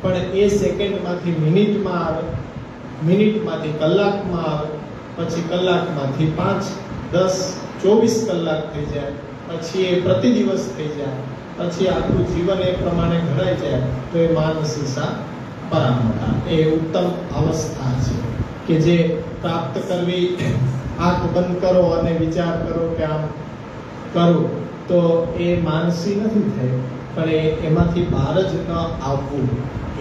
પણ એ સેકન્ડમાંથી મિનિટમાં આવે, મિનિટમાંથી કલાકમાં આવે, પછી કલાકમાંથી 5, 10, 24 કલાક થઈ જાય, પછી એ પ્રતિ દિવસ થઈ જાય, પછી આખું જીવન એ પ્રમાણે ઘડાઈ જાય તો એ માનસીસા પરામતા એ ઉત્તમ અવસ્થા છે કે જે પ્રાપ્ત કરવી. આંખ બંધ કરો અને વિચાર કરો કે આમ કરું તો એ માનસી નથી થઈ, પણ એમાંથી બહાર જ ન આવવું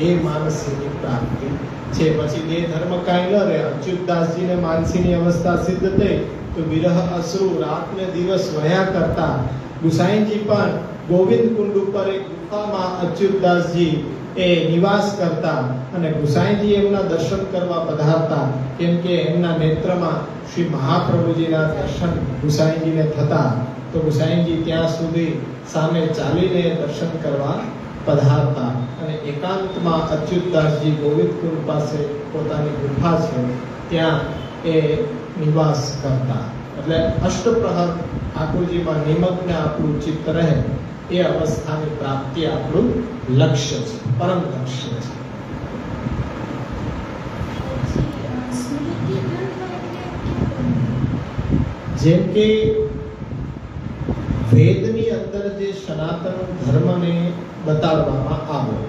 એ માનસીની પ્રાપ્તિ છે. પછી બે ધર્મ કાંઈ ન રહે. અચ્યુતદાસજીને માનસીની અવસ્થા સિદ્ધ થઈ તો વિરહ અશ્રુ રાત ને દિવસ વહ્યા કરતા. ગુસાઈજી પણ ગોવિંદ કુંડ ઉપર એક ગુફામાં અચ્યુતદાસજી એ નિવાસ કરતા અને ગુસાઈજી એમના દર્શન કરવા પધારતા, કેમ કે એમના નેત્રમાં શ્રી મહાપ્રભુજીના દર્શન ગુસાઈજીને થતા. તો ગુસાઈજી ત્યાં સુધી સામે ચાલીને દર્શન કરવા પધારતા અને એકાંતમાં અચ્યુતદાસજી ગોવિંદ કુંડ પાસે પોતાની ગુફા છે ત્યાં એ નિવાસ કરતા. એટલે અષ્ટપ્રહર ઠાકોરજીમાં નિમગ્ન આપણું ચિત્ત રહે એ અવસ્થાની પ્રાપ્તિ આપણું લક્ષ્ય છે, પરમ લક્ષ્ય છે. જેમ કે વેદની અંદર જે સનાતન ધર્મને બતાવવામાં આવ્યો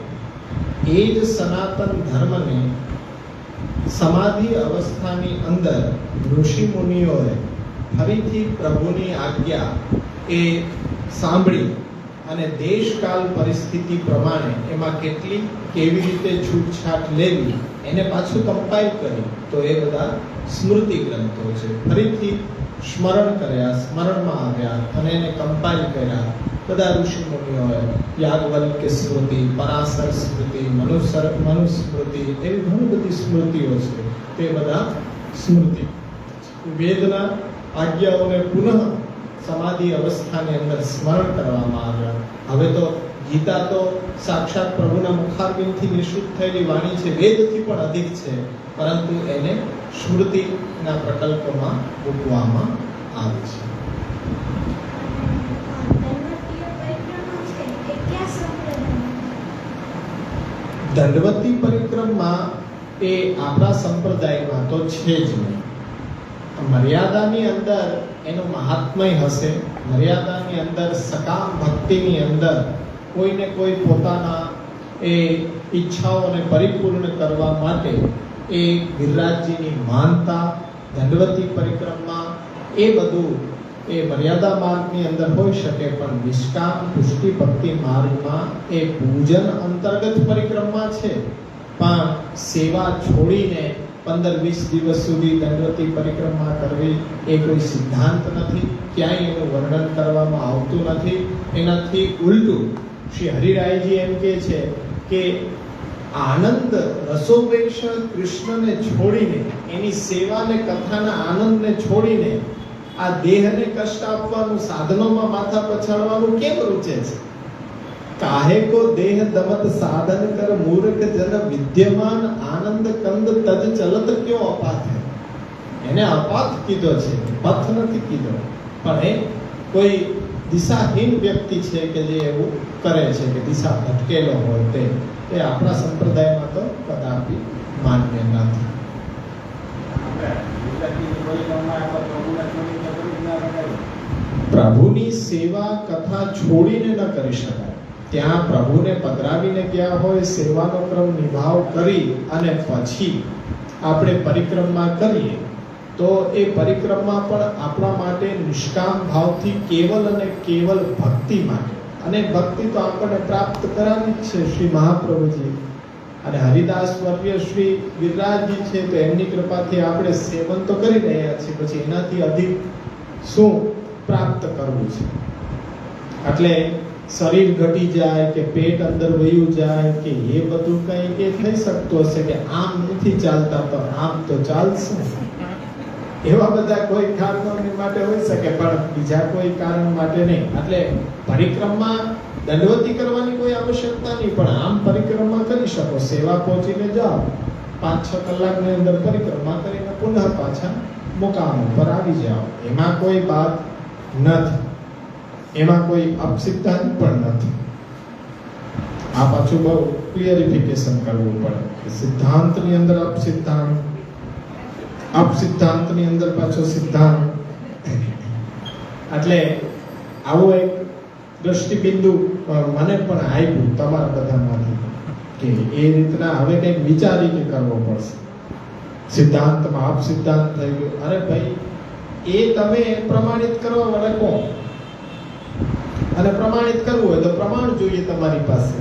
એ જ સનાતન ધર્મને સમાધિ અવસ્થાની અંદર ઋષિ મુનિઓએ ફરીથી પ્રભુની આજ્ઞા એ સાંભળી અને દેશકાલ પરિસ્થિતિ પ્રમાણે એમાં કેટલી કેવી રીતે છૂટછાટ લેવી એને પાછું કમ્પાઇલ કર્યું. તો એ બધા સ્મૃતિ ગ્રંથો છે. ફરીથી સ્મરણ કર્યા, સ્મરણમાં આવ્યા અને એને કમ્પાઇલ કર્યા બધા ઋષિ મુનિઓએ. યાજ્ઞવલ્ક્ય સ્મૃતિ, પરાશર સ્મૃતિ, મનુસ્મૃતિ, એવી ઘણી બધી સ્મૃતિઓ છે. તે બધા સ્મૃતિ વેદના આજ્ઞાઓને પુનઃ સમાધિ અવસ્થાની અંદર સ્મરણ કરવામાં આવ્યા. હવે તો ગીતા તો સાક્ષાત પ્રભુના મુખારબિંદથી નિશ્ચિત થયેલી વાણી છે, વેદથી પણ અધિક છે, પરંતુ એને સ્મૃતિના પ્રકલ્પમાં મૂકવામાં આવે છે. દંડવતી પરિક્રમા એ આપણા સંપ્રદાયમાં તો છે જ નહીં. મર્યાદાની અંદર એનું મહાત્મય હશે. મર્યાદાની અંદર સકામ ભક્તિની અંદર કોઈને કોઈ પોતાના એ ઈચ્છાઓને પરિપૂર્ણ કરવા માટે એ ગિરિરાજજીની માનતા, દંડવતી પરિક્રમા એ બધું એ મર્યાદા માર્ગની અંદર હોઈ શકે, પણ નિષ્કામ પુષ્ટિ ભક્તિ માર્ગમાં એ પૂજન અંતર્ગત પરિક્રમા છે. પણ સેવા છોડીને 15-20 દિવસ સુધી દંડવતી પરિક્રમા કરવી એ કોઈ સિદ્ધાંત નથી, ક્યાંય એનું વર્ણન કરવામાં આવતું નથી. એનાથી ઉલટું શ્રી હરિરાયજી એમ કહે છે કે આનંદ રસોપેક્ષ કૃષ્ણને છોડીને, એની સેવાને કથાના આનંદને છોડીને આ દેહને કષ્ટ આપવાનું, સાધનોમાં માથા પછાડવાનું કેમ રૂચે છે? કાહે કો દેહ દમત સાધન કર મૂર્ખ જન વિદ્યમાન આનંદ કંદ તજ ચલત ક્યો અપાથ હે. એને અપાથ કીધો છે, પથ નથી કીધો. પણ એ કોઈ દિશાહીન વ્યક્તિ છે કે જે એવું કરે છે કે દિશા ભટકેલો હોય તે આપણા સંપ્રદાયમાં તો કદાપી માન્ય નથી. પ્રભુની સેવા કથા છોડીને ન કરી શકાય. ત્યાં પ્રભુને પધરાવીને ગયા હોય, સેવાનો ક્રમ નિભાવ કરી અને પછી આપણે પરિક્રમા કરીએ તો એ પરિક્રમા પણ આપણા માટે નિષ્કામ ભાવથી કેવલ અને કેવલ ભક્તિ માટે. અને ભક્તિ તો આપણને પ્રાપ્ત કરાવી જ છે શ્રી મહાપ્રભુજી અને હરિદાસ વર્ય શ્રી ગિરિરાજજી છે, તો એમની કૃપાથી આપણે સેવન તો કરી રહ્યા છીએ. પછી એનાથી અધિક શું પ્રાપ્ત કરવું છે? એટલે શરીર ઘટી જાય કે પેટ અંદર વયું જાય કે એ બધું કઈ એ થઈ શકતું હશે કે આમ નથી ચાલતા તો આમ તો ચાલશે, એવા બધા કોઈ કારણો માટે હોઈ શકે, પણ બીજા કોઈ કારણ માટે નહીં. એટલે પરિક્રમા દંડવતી કરવાની કોઈ આવશ્યકતા નહીં, પણ આમ પરિક્રમા કરી શકો. સેવા પહોંચીને જાઓ, 5-6 કલાકની અંદર પરિક્રમા કરીને પુનઃ પાછા મુકામ ઉપર આવી જાઓ. એમાં કોઈ બાત નથી, એમાં કોઈ અપસિદ્ધાંત પણ નથી. આ પાછું બહુ ક્લિયરિફિકેશન કરવું પડે. સિદ્ધાંતની અંદર અપસિદ્ધાંત, અપસિદ્ધાંતની અંદર પાછો સિદ્ધાંત. એટલે આવું એક દ્રષ્ટિબિંદુ મને પણ આવ્યું તમારા બધામાંથી કે એ રીતના હવે કંઈક વિચારીને કરવો પડશે. સિદ્ધાંતમાં અપસિદ્ધાંત થઈ ગયું. અરે ભાઈ, એ તમે પ્રમાણિત કરવા વાળા કોણ? અને પ્રમાણિત કરવું હોય તો પ્રમાણ જોઈએ તમારી પાસે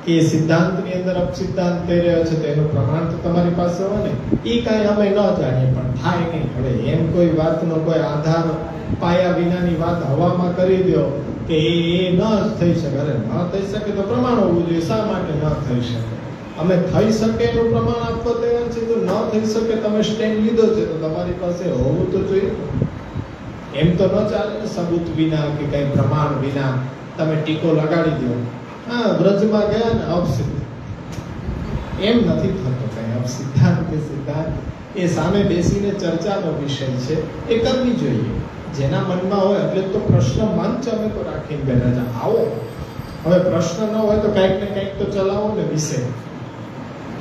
કે સિદ્ધાંતની અંદર અપસિદ્ધાંત થઈ રહ્યો છે, તો એનું પ્રમાણ તો તમારી પાસે હોય ને. એ કાંઈ અમે ન જાણીએ પણ થાય નહીં. હવે એમ કોઈ વાતનો કોઈ આધાર પાયા વિનાની વાત હવામાં કરી દો કે એ ન થઈ શકે. અરે ન થઈ શકે તો પ્રમાણ હોવું જોઈએ. શા માટે ન થઈ શકે? અમે થઈ શકે એનું પ્રમાણ આપવા તૈયાર છે, તો ન થઈ શકે તમે સ્ટેન્ડ લીધો છે તો તમારી પાસે હોવું તો જોઈએ. એમ તો ન ચાલે ને, સબૂત વિના કે કઈ પ્રમાણ વિના તમે ટીકો લગાડી દો. હા, વ્રજમાં ગયા ને અપસિદ્ધાંત, એમ નથી થતો કઈ. અપસિદ્ધાંત કે સિદ્ધાંત એ સામે બેસીને ચર્ચાનો વિષય છે, એ કરવી જોઈએ જેના મનમાં હોય. એટલે તો પ્રશ્ન મંચ અમે તો રાખીને બેઠા છે. આવો, હવે પ્રશ્ન ન હોય તો કંઈક ને કંઈક તો ચલાવો ને વિષય.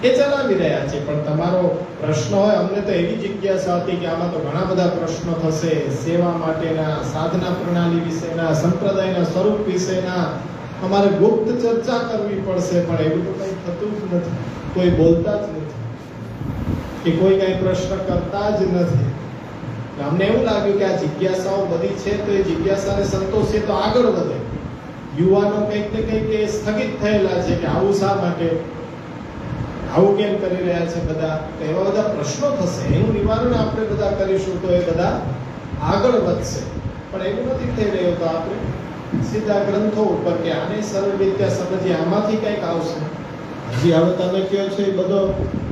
એ ચલાવી રહ્યા છે, પણ તમારો પ્રશ્ન હોય. અમને તો એવી જિજ્ઞાસા હતી કે આમાં તો ઘણા બધા પ્રશ્નો થશે, સેવા માટેના, સાધના પ્રણાલી વિશેના, સંપ્રદાયના સ્વરૂપ વિશેના. અમારે ગુપ્ત ચર્ચા કરવી પડશે, પણ એવું તો કંઈ થતું જ નથી. કોઈ બોલતા જ નથી કે કોઈ કઈ પ્રશ્ન કરતા જ નથી. અમને એવું લાગ્યું કે આ જિજ્ઞાસાઓ બધી છે, તો એ જિજ્ઞાસાને સંતોષીએ તો આગળ વધે. યુવાનો કંઈક ને કંઈક એ સ્થગિત થયેલા છે કે આવું શા માટે, આવું કેમ કરી રહ્યા છે બધા. તો એવા બધા પ્રશ્નો થશે, એનું નિવારણ આપણે બધા કરીશું તો એ બધા આગળ વધશે. પણ એવું નથી થઈ રહ્યું. તો આપણે સીધા ગ્રંથો ઉપર કે આને સરળ રીતે સમજીએ, આમાંથી કંઈક આવશે. હજી હવે તમે કહો છો એ બધો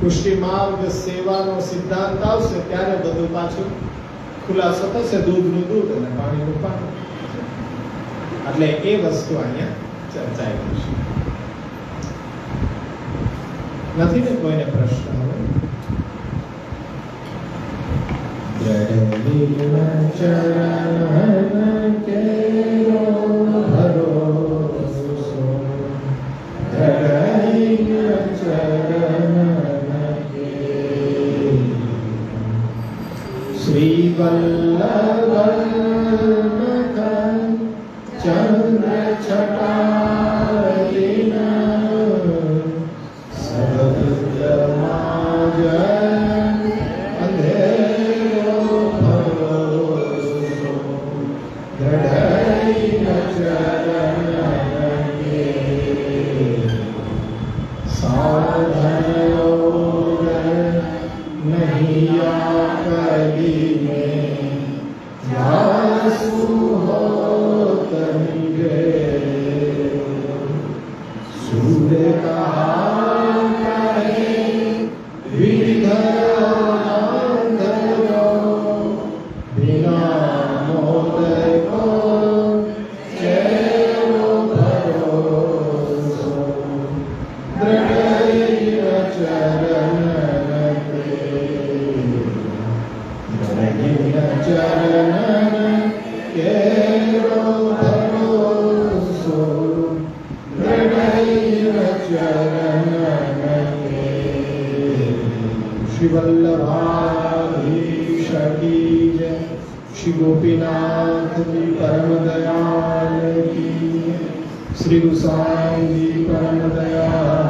પુષ્ટિ માર્ગ, સેવાનો સિદ્ધાંત આવશે ત્યારે બધું પાછું ખુલાસો થશે. દૂધનું દૂધ અને પાણીનું પાણી. એટલે એ વસ્તુ અહીંયા ચર્ચાઈ છે. નથી ને કોઈને પ્રશ્ન? હવે ચરણ કેરો ભરોસો, શ્રી વલ્લભ ચંદ્ર છટાઈના સદગમાજ અંધેરો ભરોસો, દ્રઢઈ ચરણ કે સાધન યોગ નહીં કરીને જાસુ હો તનિગે સૂર્ય કા કહે વિધરો બિના મોદય કો ચેરો ભરોસો, દ્રઢઈ ચરણ ચરણ કેરો ભરોસો, દ્રઢઈ ચરણ કે. શ્રી વલ્લભાધીશ કી જય. શ્રી ગોપીનાથજી પરમ દયાલ કી. શ્રી ગુસાઈજી પરમ દયાલ